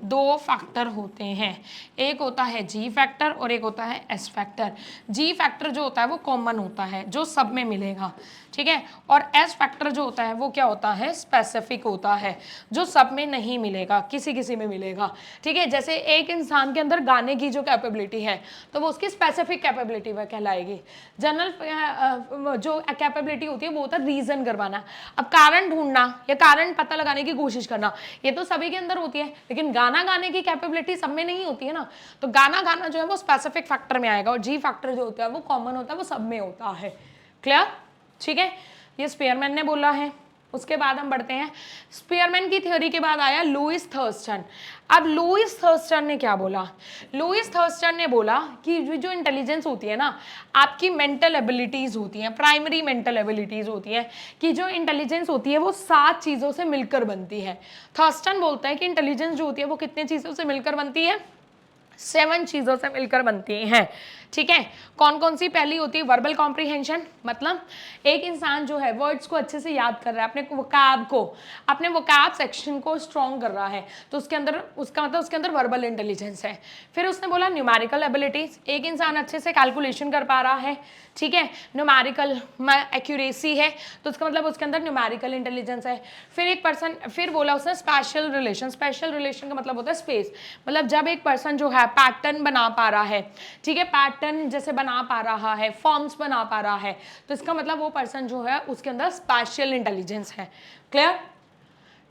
दो फैक्टर होते हैं, एक होता है जी फैक्टर और एक होता है एस फैक्टर। जी फैक्टर जो होता है वो कॉमन होता है, जो सब में मिलेगा, ठीक है। और एस फैक्टर जो होता है वो क्या होता है, स्पेसिफिक होता है, जो सब में नहीं मिलेगा, किसी किसी में मिलेगा, ठीक है। जैसे एक इंसान के अंदर गाने की जो कैपेबिलिटी है तो वो उसकी स्पेसिफिक कैपेबिलिटी वह कहलाएगी। जनरल जो कैपेबिलिटी होती है वो होता है रीजन करवाना, अब कारण ढूंढना या कारण पता लगाने की कोशिश करना, ये तो सभी के अंदर होती है, लेकिन गाना गाने की कैपेबिलिटी सब में नहीं होती है ना। तो गाना गाना जो है वो स्पेसिफिक फैक्टर में आएगा और जी फैक्टर जो होता है वो कॉमन होता है, वो सब में होता है, क्लियर, ठीक है। ये स्पीयरमैन ने बोला है। उसके बाद हम बढ़ते हैं, स्पीयरमैन की थ्योरी के बाद आया लुईस थर्स्टन। अब लुईस थर्स्टन ने क्या बोला, लुईस थर्स्टन ने बोला कि जो इंटेलिजेंस होती है ना आपकी मेंटल एबिलिटीज होती हैं, प्राइमरी मेंटल एबिलिटीज होती हैं, कि जो इंटेलिजेंस होती है वो 7 चीज़ों से मिलकर बनती है। थर्स्टन बोलता है कि इंटेलिजेंस जो होती है वो कितने चीज़ों से मिलकर बनती है, 7 चीज़ों से मिलकर बनती हैं, ठीक है। कौन कौन सी, पहली होती है वर्बल कॉम्प्रीहेंशन, मतलब एक इंसान जो है वर्ड्स को अच्छे से याद कर रहा है, अपने वोकैब सेक्शन को स्ट्रॉन्ग कर रहा है, तो उसके अंदर उसका मतलब उसके अंदर वर्बल इंटेलिजेंस है। फिर उसने बोला न्यूमेरिकल एबिलिटीज, एक इंसान अच्छे से कैलकुलेशन कर पा रहा है, ठीक है, न्यूमेरिकल एक्यूरेसी है, तो उसका मतलब उसके अंदर न्यूमेरिकल इंटेलिजेंस है। फिर बोला उसने स्पेशल रिलेशन, स्पेशल रिलेशन का मतलब होता है स्पेस, मतलब जब एक पर्सन जो है पैटर्न बना पा रहा है, ठीक है, पैटर्न जैसे बना पा रहा है, फॉर्म्स बना पा रहा है, तो इसका मतलब वो पर्सन जो है उसके अंदर स्पेशल इंटेलिजेंस है, क्लियर।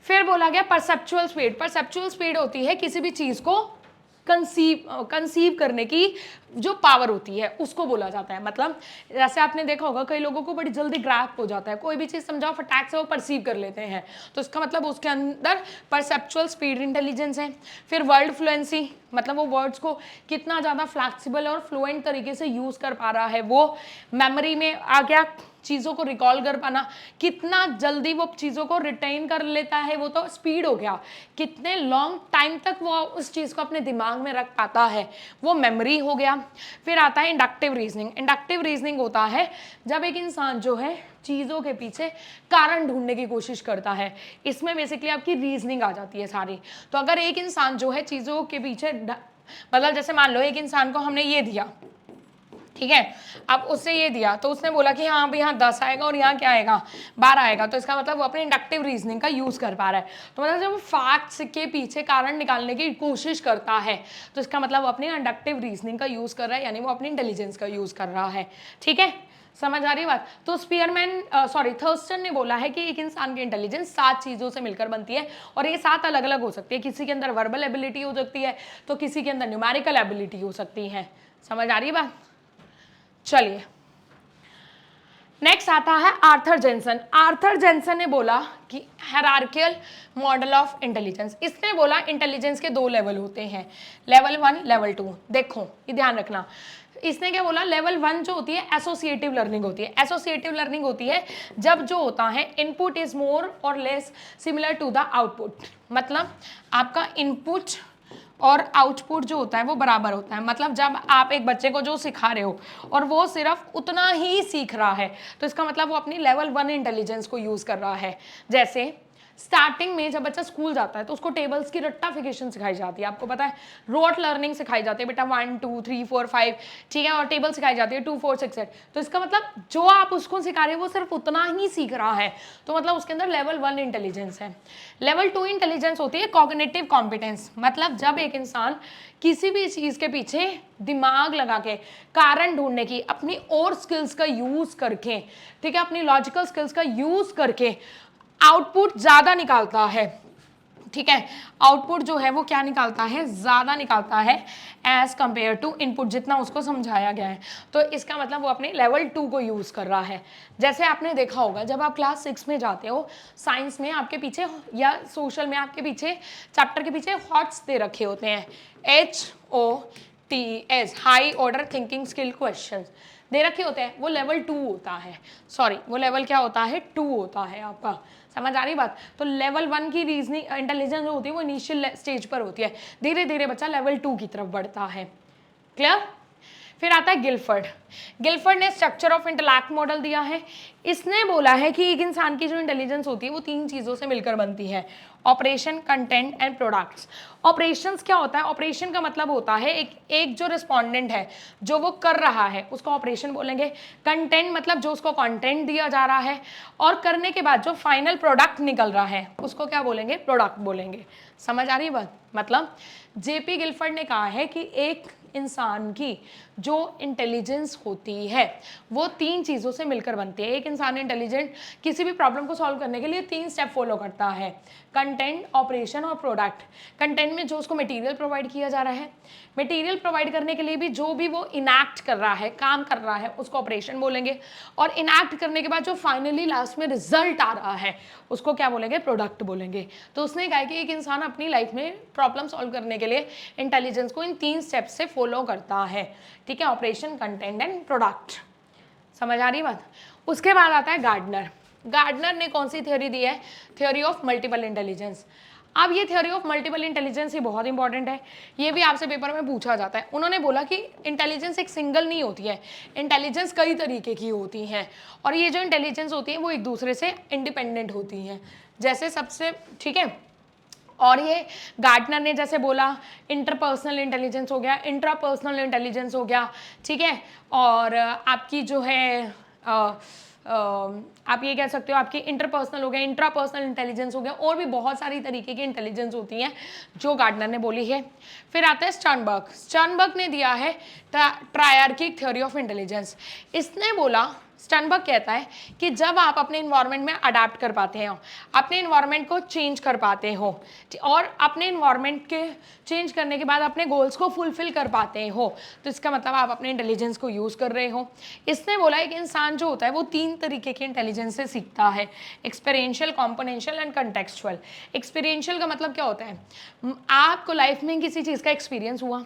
फिर बोला गया परसेप्चुअल स्पीड। परसेप्चुअल स्पीड होती है किसी भी चीज को कंसीव करने की जो पावर होती है उसको बोला जाता है। मतलब जैसे आपने देखा होगा कई लोगों को बड़ी जल्दी ग्रैस्प हो जाता है, कोई भी चीज़ समझाओ फटाक से वो परसीव कर लेते हैं, तो इसका मतलब उसके अंदर परसेप्चुअल स्पीड इंटेलिजेंस है। फिर वर्ड फ्लुएंसी, मतलब वो वर्ड्स को कितना ज़्यादा फ्लैक्सिबल और फ्लुएंट तरीके से यूज़ कर पा रहा है, वो मेमोरी में आ गया, चीज़ों को रिकॉल कर पाना, कितना जल्दी वो चीज़ों को रिटेन कर लेता है, वो तो स्पीड हो गया, कितने लॉन्ग टाइम तक वो उस चीज़ को अपने दिमाग में रख पाता है, वो मेमोरी हो गया। फिर आता है इंडक्टिव रीजनिंग। इंडक्टिव रीजनिंग होता है जब एक इंसान जो है चीज़ों के पीछे कारण ढूंढने की कोशिश करता है, इसमें बेसिकली आपकी रीजनिंग आ जाती है सारी। तो अगर एक इंसान जो है चीज़ों के पीछे, मतलब जैसे मान लो एक इंसान को हमने ये दिया, ठीक है, अब उससे ये दिया तो उसने बोला कि हाँ भाई यहाँ 10 आएगा और यहाँ क्या आएगा 12 आएगा, तो इसका मतलब वो अपने इंडक्टिव रीजनिंग का यूज कर पा रहा है। तो मतलब जब वो फैक्ट्स के पीछे कारण निकालने की कोशिश करता है तो इसका मतलब वो अपनी इंडक्टिव रीजनिंग का यूज कर रहा है, यानी वो अपनी इंटेलिजेंस का यूज कर रहा है, ठीक है, समझ आ रही बात। तो थर्स्टन ने बोला है कि एक इंसान की इंटेलिजेंस 7 चीज़ों से मिलकर बनती है और ये 7 अलग अलग हो सकती है, किसी के अंदर वर्बल एबिलिटी हो सकती है तो किसी के अंदर न्यूमेरिकल एबिलिटी हो सकती है, समझ आ रही बात। चलिए नेक्स्ट आता है आर्थर जेनसन। आर्थर जेनसन ने बोला कि हायरार्कियल मॉडल ऑफ इंटेलिजेंस। इसने बोला इंटेलिजेंस के 2 लेवल होते हैं, लेवल 1 लेवल 2। देखो ये ध्यान रखना, इसने क्या बोला, लेवल 1 जो होती है एसोसिएटिव लर्निंग होती है। एसोसिएटिव लर्निंग होती है जब जो होता है इनपुट इज मोर और less similar to the output, मतलब आपका इनपुट और आउटपुट जो होता है वो बराबर होता है। मतलब जब आप एक बच्चे को जो सिखा रहे हो और वो सिर्फ उतना ही सीख रहा है, तो इसका मतलब वो अपनी लेवल 1 इंटेलिजेंस को यूज कर रहा है। जैसे स्टार्टिंग में जब बच्चा स्कूल जाता है तो उसको टेबल्स की रट्टाफिकेशन सिखाई जाती है, आपको पता है, रोट लर्निंग सिखाई जाती है, बेटा 1 2 3 4 5, ठीक है, और टेबल सिखाई जाती है 2 4 6 8। तो इसका मतलब जो आप उसको सिखा रहे हो वो सिर्फ उतना ही सीख रहा है, तो मतलब उसके अंदर लेवल 1 इंटेलिजेंस है। लेवल 2 इंटेलिजेंस होती है कॉग्निटिव कॉम्पिटेंस, मतलब जब एक इंसान किसी भी चीज के पीछे दिमाग लगा के कारण ढूंढने की, अपनी और स्किल्स का यूज करके, ठीक है, अपनी लॉजिकल स्किल्स का यूज करके आउटपुट ज्यादा निकालता है, ठीक है, आउटपुट जो है वो क्या निकालता है, ज्यादा निकालता है एज कंपेयर टू इनपुट, जितना उसको समझाया गया है। तो इसका मतलब वो अपने लेवल 2 को यूज कर रहा है। जैसे आपने देखा होगा जब आप क्लास 6 में जाते हो, साइंस में आपके पीछे या सोशल में आपके पीछे चैप्टर के पीछे हॉट्स दे रखे होते हैं, HOTS, high order thinking skill question दे रखे होते हैं, वो लेवल 2 होता है। सॉरी, वो लेवल क्या होता है, 2 होता है आपका। समझ आ रही बात? तो लेवल 1 की रीजनिंग इंटेलिजेंस जो होती है वो इनिशियल स्टेज पर होती है, धीरे धीरे बच्चा लेवल 2 की तरफ बढ़ता है। क्लियर? फिर आता है गिलफर्ड। गिलफर्ड ने स्ट्रक्चर ऑफ इंटेलेक्ट मॉडल दिया है। इसने बोला है कि एक इंसान की जो इंटेलिजेंस होती है वो 3 चीजों से मिलकर बनती है, operation, content and products. Operations क्या होता है, ऑपरेशन का मतलब होता है एक जो रिस्पोंडेंट है जो वो कर रहा है उसको ऑपरेशन बोलेंगे। कंटेंट मतलब जो उसको कंटेंट दिया जा रहा है, और करने के बाद जो फाइनल प्रोडक्ट निकल रहा है उसको क्या बोलेंगे, प्रोडक्ट बोलेंगे। समझ आ रही बात? मतलब जेपी गिलफर्ड ने कहा है कि एक इंसान की जो इंटेलिजेंस होती है वो 3 चीज़ों से मिलकर बनती है। एक इंसान इंटेलिजेंट किसी भी प्रॉब्लम को सॉल्व करने के लिए 3 स्टेप फॉलो करता है, कंटेंट, ऑपरेशन और प्रोडक्ट। कंटेंट में जो उसको मटेरियल प्रोवाइड किया जा रहा है, मटेरियल प्रोवाइड करने के लिए भी जो भी वो इनैक्ट कर रहा है, काम कर रहा है, उसको ऑपरेशन बोलेंगे, और इनैक्ट करने के बाद जो फाइनली लास्ट में रिजल्ट आ रहा है उसको क्या बोलेंगे, प्रोडक्ट बोलेंगे। तो उसने कहा कि एक इंसान अपनी लाइफ में प्रॉब्लम सॉल्व करने के लिए इंटेलिजेंस को इन 3 स्टेप से फॉलो करता है, ठीक है, ऑपरेशन, कंटेंट एंड प्रोडक्ट। समझ आ रही बात? उसके बाद आता है गार्डनर। गार्डनर ने कौन सी थ्योरी दी है, थ्योरी ऑफ मल्टीपल इंटेलिजेंस। अब ये थ्योरी ऑफ मल्टीपल इंटेलिजेंस ही बहुत इंपॉर्टेंट है, ये भी आपसे पेपर में पूछा जाता है। उन्होंने बोला कि इंटेलिजेंस एक सिंगल नहीं होती है, इंटेलिजेंस कई तरीके की होती हैं, और ये जो इंटेलिजेंस होती है वो एक दूसरे से इंडिपेंडेंट होती हैं। जैसे सबसे, ठीक है, और ये गार्डनर ने जैसे बोला इंटरपर्सनल इंटेलिजेंस हो गया, इंट्रापर्सनल इंटेलिजेंस हो गया, ठीक है, और आपकी जो है आप ये कह सकते हो आपकी इंटरपर्सनल हो गया, इंट्रापर्सनल इंटेलिजेंस हो गया, और भी बहुत सारी तरीके की इंटेलिजेंस होती हैं जो गार्डनर ने बोली है। फिर आता है स्टर्नबर्ग। स्टर्नबर्ग ने दिया है ट्रायर्किक थ्योरी ऑफ इंटेलिजेंस। इसने बोला, स्टर्नबर्ग कहता है कि जब आप अपने इन्वायरमेंट में अडाप्ट कर पाते हो, अपने इन्वायरमेंट को चेंज कर पाते हो, और अपने इन्वायरमेंट के चेंज करने के बाद अपने गोल्स को फुलफिल कर पाते हो, तो इसका मतलब आप अपने इंटेलिजेंस को यूज़ कर रहे हो। इसने बोला है कि इंसान जो होता है वो 3 तरीके के इंटेलिजेंस से सीखता है, एक्सपीरियंशियल, कॉम्पोनेंशियल एंड कंटेक्सचुअल। एक्सपीरियंशियल का मतलब क्या होता है, आपको लाइफ में किसी चीज़ का एक्सपीरियंस हुआ,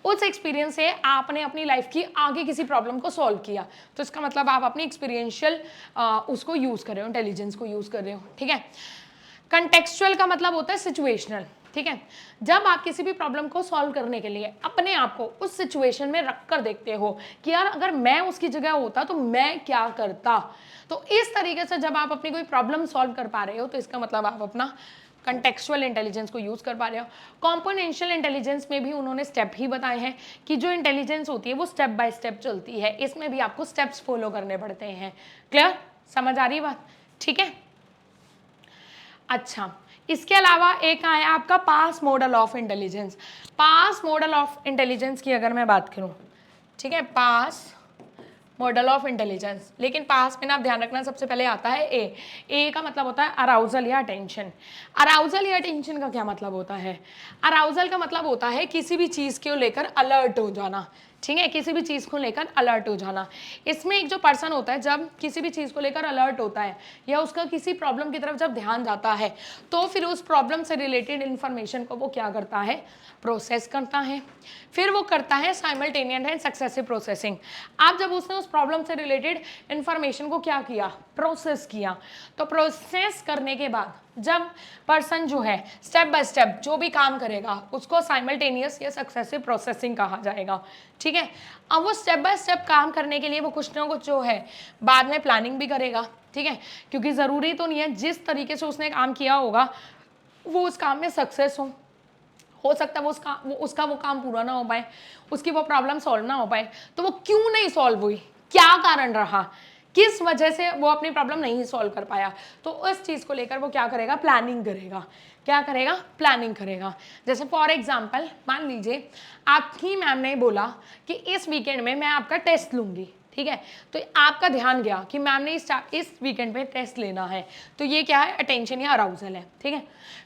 उस एक्सपीरियंस से आपने अपनी लाइफ की आगे किसी प्रॉब्लम को सॉल्व किया, तो इसका मतलब आप अपनी एक्सपीरियंशियल उसको यूज़ कर रहे हो, इंटेलिजेंस को यूज़ कर रहे हो, ठीक है। कंटेक्सचुअल का मतलब होता है सिचुएशनल, ठीक है, जब आप किसी भी प्रॉब्लम को सॉल्व करने के लिए अपने आप को उस सिचुएशन में रख कर देखते हो कि यार अगर मैं उसकी जगह होता तो मैं क्या करता, तो इस तरीके से जब आप अपनी कोई प्रॉब्लम सॉल्व कर पा रहे हो तो इसका मतलब आप अपना कंटेक्सुअल इंटेलिजेंस को यूज कर पा रहे हो। कॉम्पोनेंशियल इंटेलिजेंस में भी उन्होंने स्टेप ही बताए हैं कि जो इंटेलिजेंस होती है वो स्टेप बाय स्टेप चलती है, इसमें भी आपको स्टेप्स फॉलो करने पड़ते हैं। क्लियर? समझ आ रही बात? ठीक है, अच्छा, इसके अलावा एक आया आपका PASS model of intelligence. PASS model of intelligence की अगर मैं बात करूं, ठीक है, पास मॉडल ऑफ इंटेलिजेंस, लेकिन पास में ना आप ध्यान रखना सबसे पहले आता है ए का मतलब होता है अराउजल या अटेंशन। अराउजल या अटेंशन का क्या मतलब होता है, अराउजल का मतलब होता है किसी भी चीज को लेकर अलर्ट हो जाना, ठीक है, किसी भी चीज़ को लेकर अलर्ट हो जाना। इसमें एक जो पर्सन होता है, जब किसी भी चीज़ को लेकर अलर्ट होता है या उसका किसी प्रॉब्लम की तरफ जब ध्यान जाता है, तो फिर उस प्रॉब्लम से रिलेटेड इन्फॉर्मेशन को वो क्या करता है, प्रोसेस करता है। फिर वो करता है साइमल्टेनियस एंड सक्सेसिव प्रोसेसिंग। अब जब उसने उस प्रॉब्लम से रिलेटेड इन्फॉर्मेशन को क्या किया, प्रोसेस किया, तो प्रोसेस करने के बाद जब पर्सन जो है स्टेप बाय स्टेप जो भी काम करेगा उसको साइमल्टेनियस या सक्सेसिव प्रोसेसिंग कहा जाएगा। ठीक है, अब वो स्टेप बाय स्टेप काम करने के लिए वो कुछ ना कुछ जो है बाद में प्लानिंग भी करेगा। ठीक है, क्योंकि ज़रूरी तो नहीं है जिस तरीके से उसने काम किया होगा वो उस काम में सक्सेस हो सकता है वो उसका वो काम पूरा ना हो पाए, उसकी वो प्रॉब्लम सॉल्व ना हो पाए। तो वो क्यों नहीं सॉल्व हुई, क्या कारण रहा, किस वजह से वो अपनी प्रॉब्लम नहीं सॉल्व कर पाया, तो उस चीज़ को लेकर वो क्या करेगा, प्लानिंग करेगा। क्या करेगा, प्लानिंग करेगा। जैसे फॉर एग्जाम्पल मान लीजिए आपकी मैम ने बोला कि इस वीकेंड में मैं आपका टेस्ट लूँगी। ठीक है, तो आपका ध्यान गया कि मैम ने इस वीकेंड पे टेस्ट लेना है, तो ये क्या है, अटेंशन या अराउजल है। ठीक है,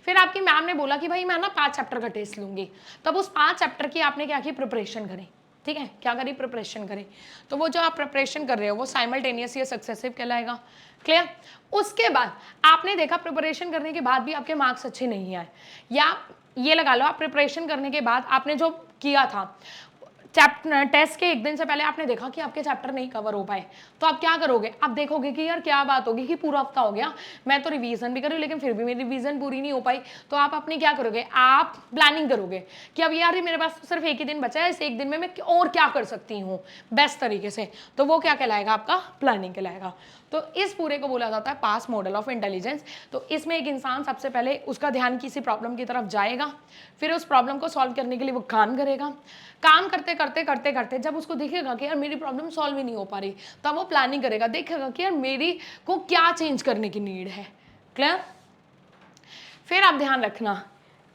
फिर आपकी मैम ने बोला कि भाई मैं ना 5 चैप्टर का टेस्ट लूँगी, तब उस 5 चैप्टर की आपने क्या की, प्रिपरेशन करें। ठीक है, क्या करी, प्रिपरेशन करें। तो वो जो आप प्रिपरेशन कर रहे हो वो साइमल्टेनियस या सक्सेसिव कहलाएगा। क्लियर। उसके बाद आपने देखा प्रिपरेशन करने के बाद भी आपके मार्क्स अच्छे नहीं आए, या ये लगा लो आप प्रिपरेशन करने के बाद आपने जो किया था चैप्टर टेस्ट के एक दिन से पहले आपने देखा कि आपके चैप्टर नहीं कवर हो पाए, तो आप क्या करोगे, आप देखोगे कि यार क्या बात होगी कि पूरा हफ्ता हो गया, मैं तो रिवीजन भी करूँ लेकिन फिर भी मेरी रिवीजन पूरी नहीं हो पाई। तो आप अपनी क्या करोगे, आप प्लानिंग करोगे कि अब यार मेरे पास तो सिर्फ एक ही दिन बचा है, इस एक दिन में मैं और क्या कर सकती हूँ बेस्ट तरीके से, तो वो क्या कहलाएगा, आपका प्लानिंग कहलाएगा। तो इस पूरे को बोला जाता है पास मॉडल ऑफ इंटेलिजेंस। तो इसमें एक इंसान सबसे पहले उसका ध्यान किसी प्रॉब्लम की तरफ जाएगा, फिर उस प्रॉब्लम को सॉल्व करने के लिए वो काम करेगा। काम करते करते करते करते जब उसको दिखेगा कि यार मेरी प्रॉब्लम सॉल्व ही नहीं हो पा रही, तब वो प्लानिंग करेगा, देखेगा कि यार मेरी को क्या चेंज करने की नीड है। क्लियर। फिर आप ध्यान रखना,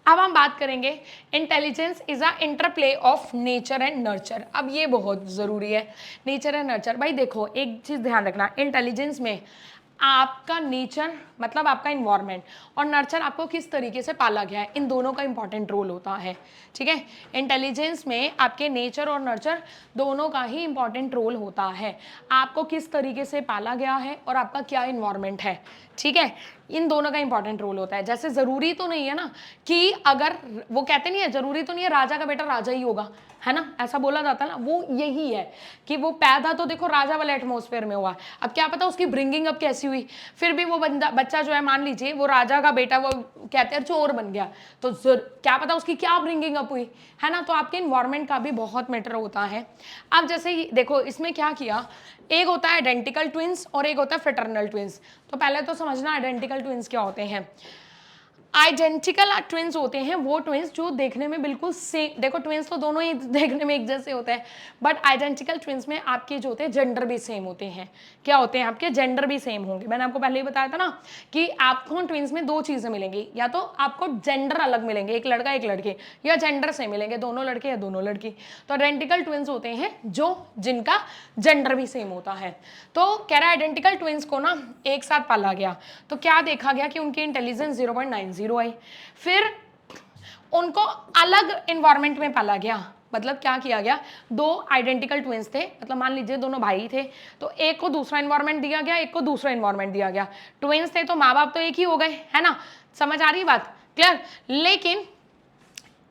अब हम बात करेंगे intelligence is a interplay of nature and nurture. अब ये बहुत ज़रूरी है, नेचर एंड नर्चर। भाई देखो एक चीज़ ध्यान रखना, इंटेलिजेंस में आपका नेचर मतलब आपका इन्वायरमेंट और नर्चर आपको किस तरीके से पाला गया है, इन दोनों का इंपॉर्टेंट रोल होता है। ठीक है, इंटेलिजेंस में आपके नेचर और नर्चर दोनों का ही इंपॉर्टेंट रोल होता है, आपको किस तरीके से पाला गया है और आपका क्या इन्वायरमेंट है। ठीक है, इन दोनों का इंपॉर्टेंट रोल होता है। जैसे ज़रूरी तो नहीं है ना कि अगर वो कहते नहीं है, ज़रूरी तो नहीं है राजा का बेटा राजा ही होगा, है ना, ऐसा बोला जाता है ना, वो यही है कि वो पैदा तो देखो राजा वाले एटमॉस्फेयर में हुआ, अब क्या पता उसकी ब्रिंगिंग अप कैसी हुई, फिर भी वो बच्चा जो है मान लीजिए वो राजा का बेटा, वो कहते हैं चोर बन गया, तो क्या पता उसकी क्या ब्रिंगिंग अप हुई, है ना। तो आपके इन्वायरमेंट का भी बहुत मैटर होता है। अब जैसे देखो इसमें क्या किया, एक होता है आइडेंटिकल ट्विंस और एक होता है फ्रेटर्नल ट्विंस। तो पहले तो समझना आइडेंटिकल ट्विंस क्या होते हैं। आइडेंटिकल ट्विंस होते हैं वो ट्विंस जो देखने में बिल्कुल सेम, देखो ट्विंस तो दोनों ही देखने में एक जैसे होते हैं, बट आइडेंटिकल ट्विंस में आपके जो होते हैं जेंडर भी सेम होते हैं। क्या होते हैं, आपके जेंडर भी सेम होंगे। मैंने आपको पहले ही बताया था ना कि आपको ट्विंस में दो चीज़ें मिलेंगी, या तो आपको जेंडर अलग मिलेंगे, एक लड़का एक लड़की, या जेंडर से मिलेंगे, दोनों लड़के या दोनों लड़की। तो आइडेंटिकल ट्विंस होते हैं जो जिनका जेंडर भी सेम होता है। तो कह रहा है आइडेंटिकल ट्विंस को ना एक साथ पाला गया, तो क्या देखा गया कि उनकी इंटेलिजेंस 0.90 आई। फिर उनको अलग एनवायरनमेंट में पाला गया, मतलब क्या किया गया, दो आइडेंटिकल ट्विंस थे, मतलब मान लीजिए दोनों भाई थे, तो एक को दूसरा एनवायरनमेंट दिया गया, एक को दूसरा एनवायरनमेंट दिया गया। ट्विंस थे तो माँ बाप तो एक ही हो गए, है ना, समझ आ रही बात, क्लियर। लेकिन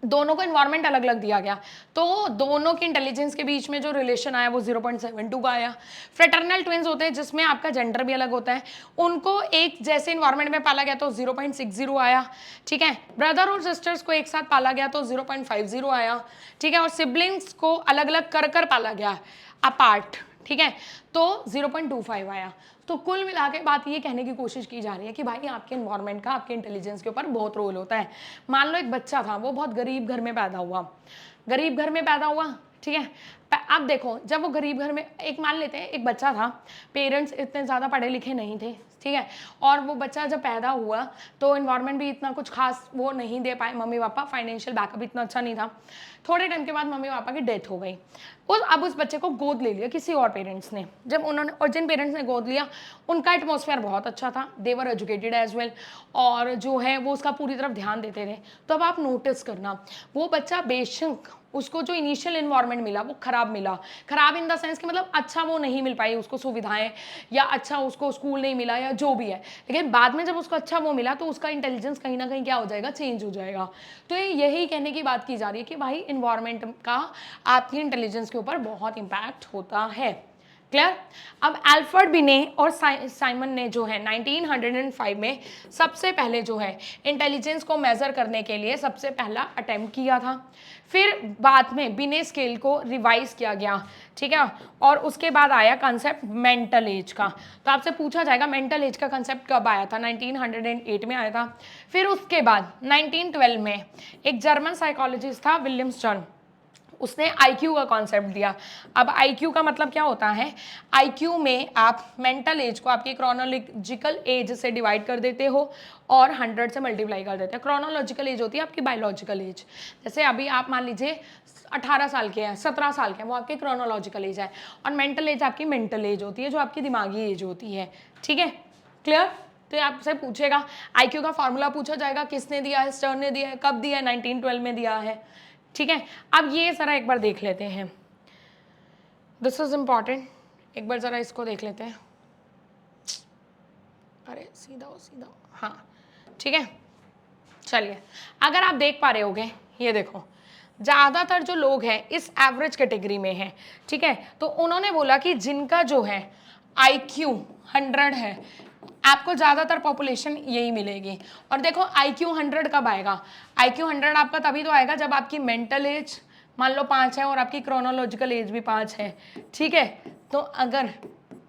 दोनों को इन्वायरमेंट अलग अलग दिया गया, तो दोनों की इंटेलिजेंस के बीच में जो रिलेशन आया वो 0.72 का आया। फ्रेटर्नल ट्विंस होते हैं जिसमें आपका जेंडर भी अलग होता है, उनको एक जैसे इन्वायरमेंट में पाला गया तो 0.60 आया। ठीक है, ब्रदर और सिस्टर्स को एक साथ पाला गया तो 0.50 आया। ठीक है, और सिबलिंग्स को अलग अलग कर कर पाला गया अपार्ट, ठीक है, तो 0.25 आया। तो कुल मिला के बात ये कहने की कोशिश की जा रही है कि भाई आपके इन्वायरमेंट का आपके इंटेलिजेंस के ऊपर बहुत रोल होता है। मान लो एक बच्चा था, वो बहुत गरीब घर में पैदा हुआ, गरीब घर में पैदा हुआ, ठीक है। अब देखो जब वो गरीब घर में, एक मान लेते हैं एक बच्चा था, पेरेंट्स इतने ज़्यादा पढ़े लिखे नहीं थे, ठीक है, और वो बच्चा जब पैदा हुआ तो इन्वायरमेंट भी इतना कुछ खास वो नहीं दे पाए मम्मी पापा, फाइनेंशियल बैकअप इतना अच्छा नहीं था। थोड़े टाइम के बाद मम्मी पापा की डेथ हो गई, अब उस बच्चे को गोद ले लिया किसी और पेरेंट्स ने। जब उन्होंने, और जिन पेरेंट्स ने गोद लिया उनका एटमॉस्फेयर बहुत अच्छा था, देवर एजुकेटेड एज वेल, और जो है वो उसका पूरी तरफ ध्यान देते थे। तो अब आप नोटिस करना, वो बच्चा बेशक उसको जो इनिशियल इन्वायरमेंट मिला वो खराब मिला, खराब इन द सेंस कि मतलब अच्छा वो नहीं मिल पाई उसको सुविधाएं, या अच्छा उसको स्कूल नहीं मिला, या जो भी है, लेकिन बाद में जब उसको अच्छा वो मिला तो उसका इंटेलिजेंस कहीं ना कहीं क्या हो जाएगा, चेंज हो जाएगा। तो यही कहने की बात की जा रही है कि भाई इन्वायरमेंट का आपकी इंटेलिजेंस के ऊपर बहुत इंपैक्ट होता है। क्लियर। अब एल्फ्रेड बिने और साइमन ने जो है 1905 में सबसे पहले जो है इंटेलिजेंस को मेजर करने के लिए सबसे पहला अटेम्प्ट किया था। फिर बाद में बिने स्केल को रिवाइज किया गया, ठीक है, और उसके बाद आया कंसेप्ट मेंटल एज का। तो आपसे पूछा जाएगा मेंटल एज का कंसेप्ट कब आया था, 1908 में आया था। फिर उसके बाद 1912 में एक जर्मन साइकोलॉजिस्ट था विलियम स्टर्न, उसने आईक्यू का कॉन्सेप्ट दिया। अब आईक्यू का मतलब क्या होता है, आईक्यू में आप मेंटल एज को आपकी क्रोनोलॉजिकल एज से डिवाइड कर देते हो और 100 से मल्टीप्लाई कर देते हैं। क्रोनोलॉजिकल एज होती है आपकी बायोलॉजिकल एज, जैसे अभी आप मान लीजिए 18 साल के हैं, 17 साल के हैं, वो आपकी क्रोनोलॉजिकल एज है, और मेंटल एज आपकी मेंटल एज होती है जो आपकी दिमागी एज होती है। ठीक है, क्लियर। तो ये आपसे पूछेगा, आईक्यू का फॉर्मूला पूछा जाएगा, किसने दिया है, स्टर्न ने दिया है, कब दिया है, 1912 में दिया है। ठीक है, अब ये जरा एक बार देख लेते हैं, दिस इज इंपॉर्टेंट, एक बार जरा इसको देख लेते हैं। अरे सीधा हो, सीधा हो, हाँ ठीक है। चलिए, अगर आप देख पा रहे होगे, ये देखो ज़्यादातर जो लोग हैं इस एवरेज कैटेगरी में हैं, ठीक है, तो उन्होंने बोला कि जिनका जो है IQ 100 है, आपको ज़्यादातर पॉपुलेशन यही मिलेगी। और देखो IQ 100 कब आएगा, IQ 100 आपका तभी तो आएगा जब आपकी मेंटल एज मान लो 5 है और आपकी क्रोनोलॉजिकल एज भी 5 है, ठीक है। तो अगर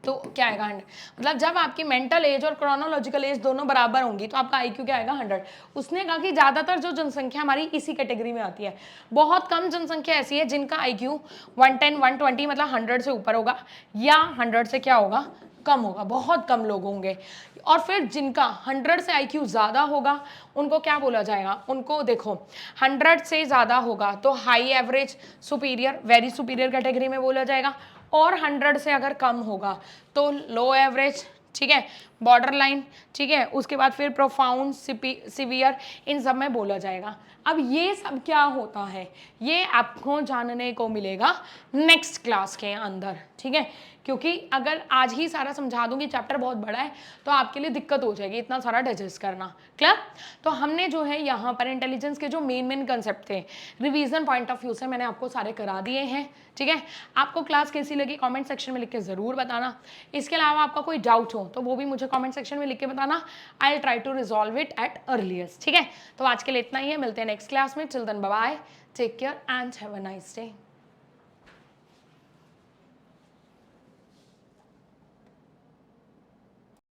तो क्या आएगा 100, मतलब जब आपकी मेंटल एज और क्रोनोलॉजिकल एज दोनों बराबर होंगी तो आपका IQ क्या आएगा 100। उसने कहा कि ज़्यादातर जो जनसंख्या हमारी इसी कैटेगरी में आती है, बहुत कम जनसंख्या ऐसी है जिनका IQ 110 120 मतलब 100 से ऊपर होगा, या 100 से क्या होगा, कम होगा, बहुत कम लोग होंगे। और फिर जिनका 100 से IQ ज़्यादा होगा उनको क्या बोला जाएगा, उनको देखो 100 से ज़्यादा होगा तो high average superior very superior category में बोला जाएगा, और 100 से अगर कम होगा तो लो एवरेज, ठीक है, बॉर्डर लाइन, ठीक है, उसके बाद फिर प्रोफाउंड सिवियर, इन सब में बोला जाएगा। अब ये सब क्या होता है ये आपको जानने को मिलेगा नेक्स्ट क्लास के अंदर, ठीक है, क्योंकि अगर आज ही सारा समझा दूंगी, चैप्टर बहुत बड़ा है तो आपके लिए दिक्कत हो जाएगी इतना सारा डाइजेस्ट करना। क्लियर। तो हमने जो है यहाँ पर इंटेलिजेंस के जो मेन कंसेप्ट थे रिवीजन पॉइंट ऑफ व्यू से मैंने आपको सारे करा दिए हैं, ठीक है। आपको क्लास कैसी लगी कमेंट सेक्शन में लिख के ज़रूर बताना। इसके अलावा आपका कोई डाउट हो तो वो भी मुझे कमेंट सेक्शन में लिख के बताना, I will try to resolve it at earliest, ठीक है। तो आज के लिए इतना ही है, मिलते हैं नेक्स्ट क्लास में, till then bye bye, take care and have a nice day.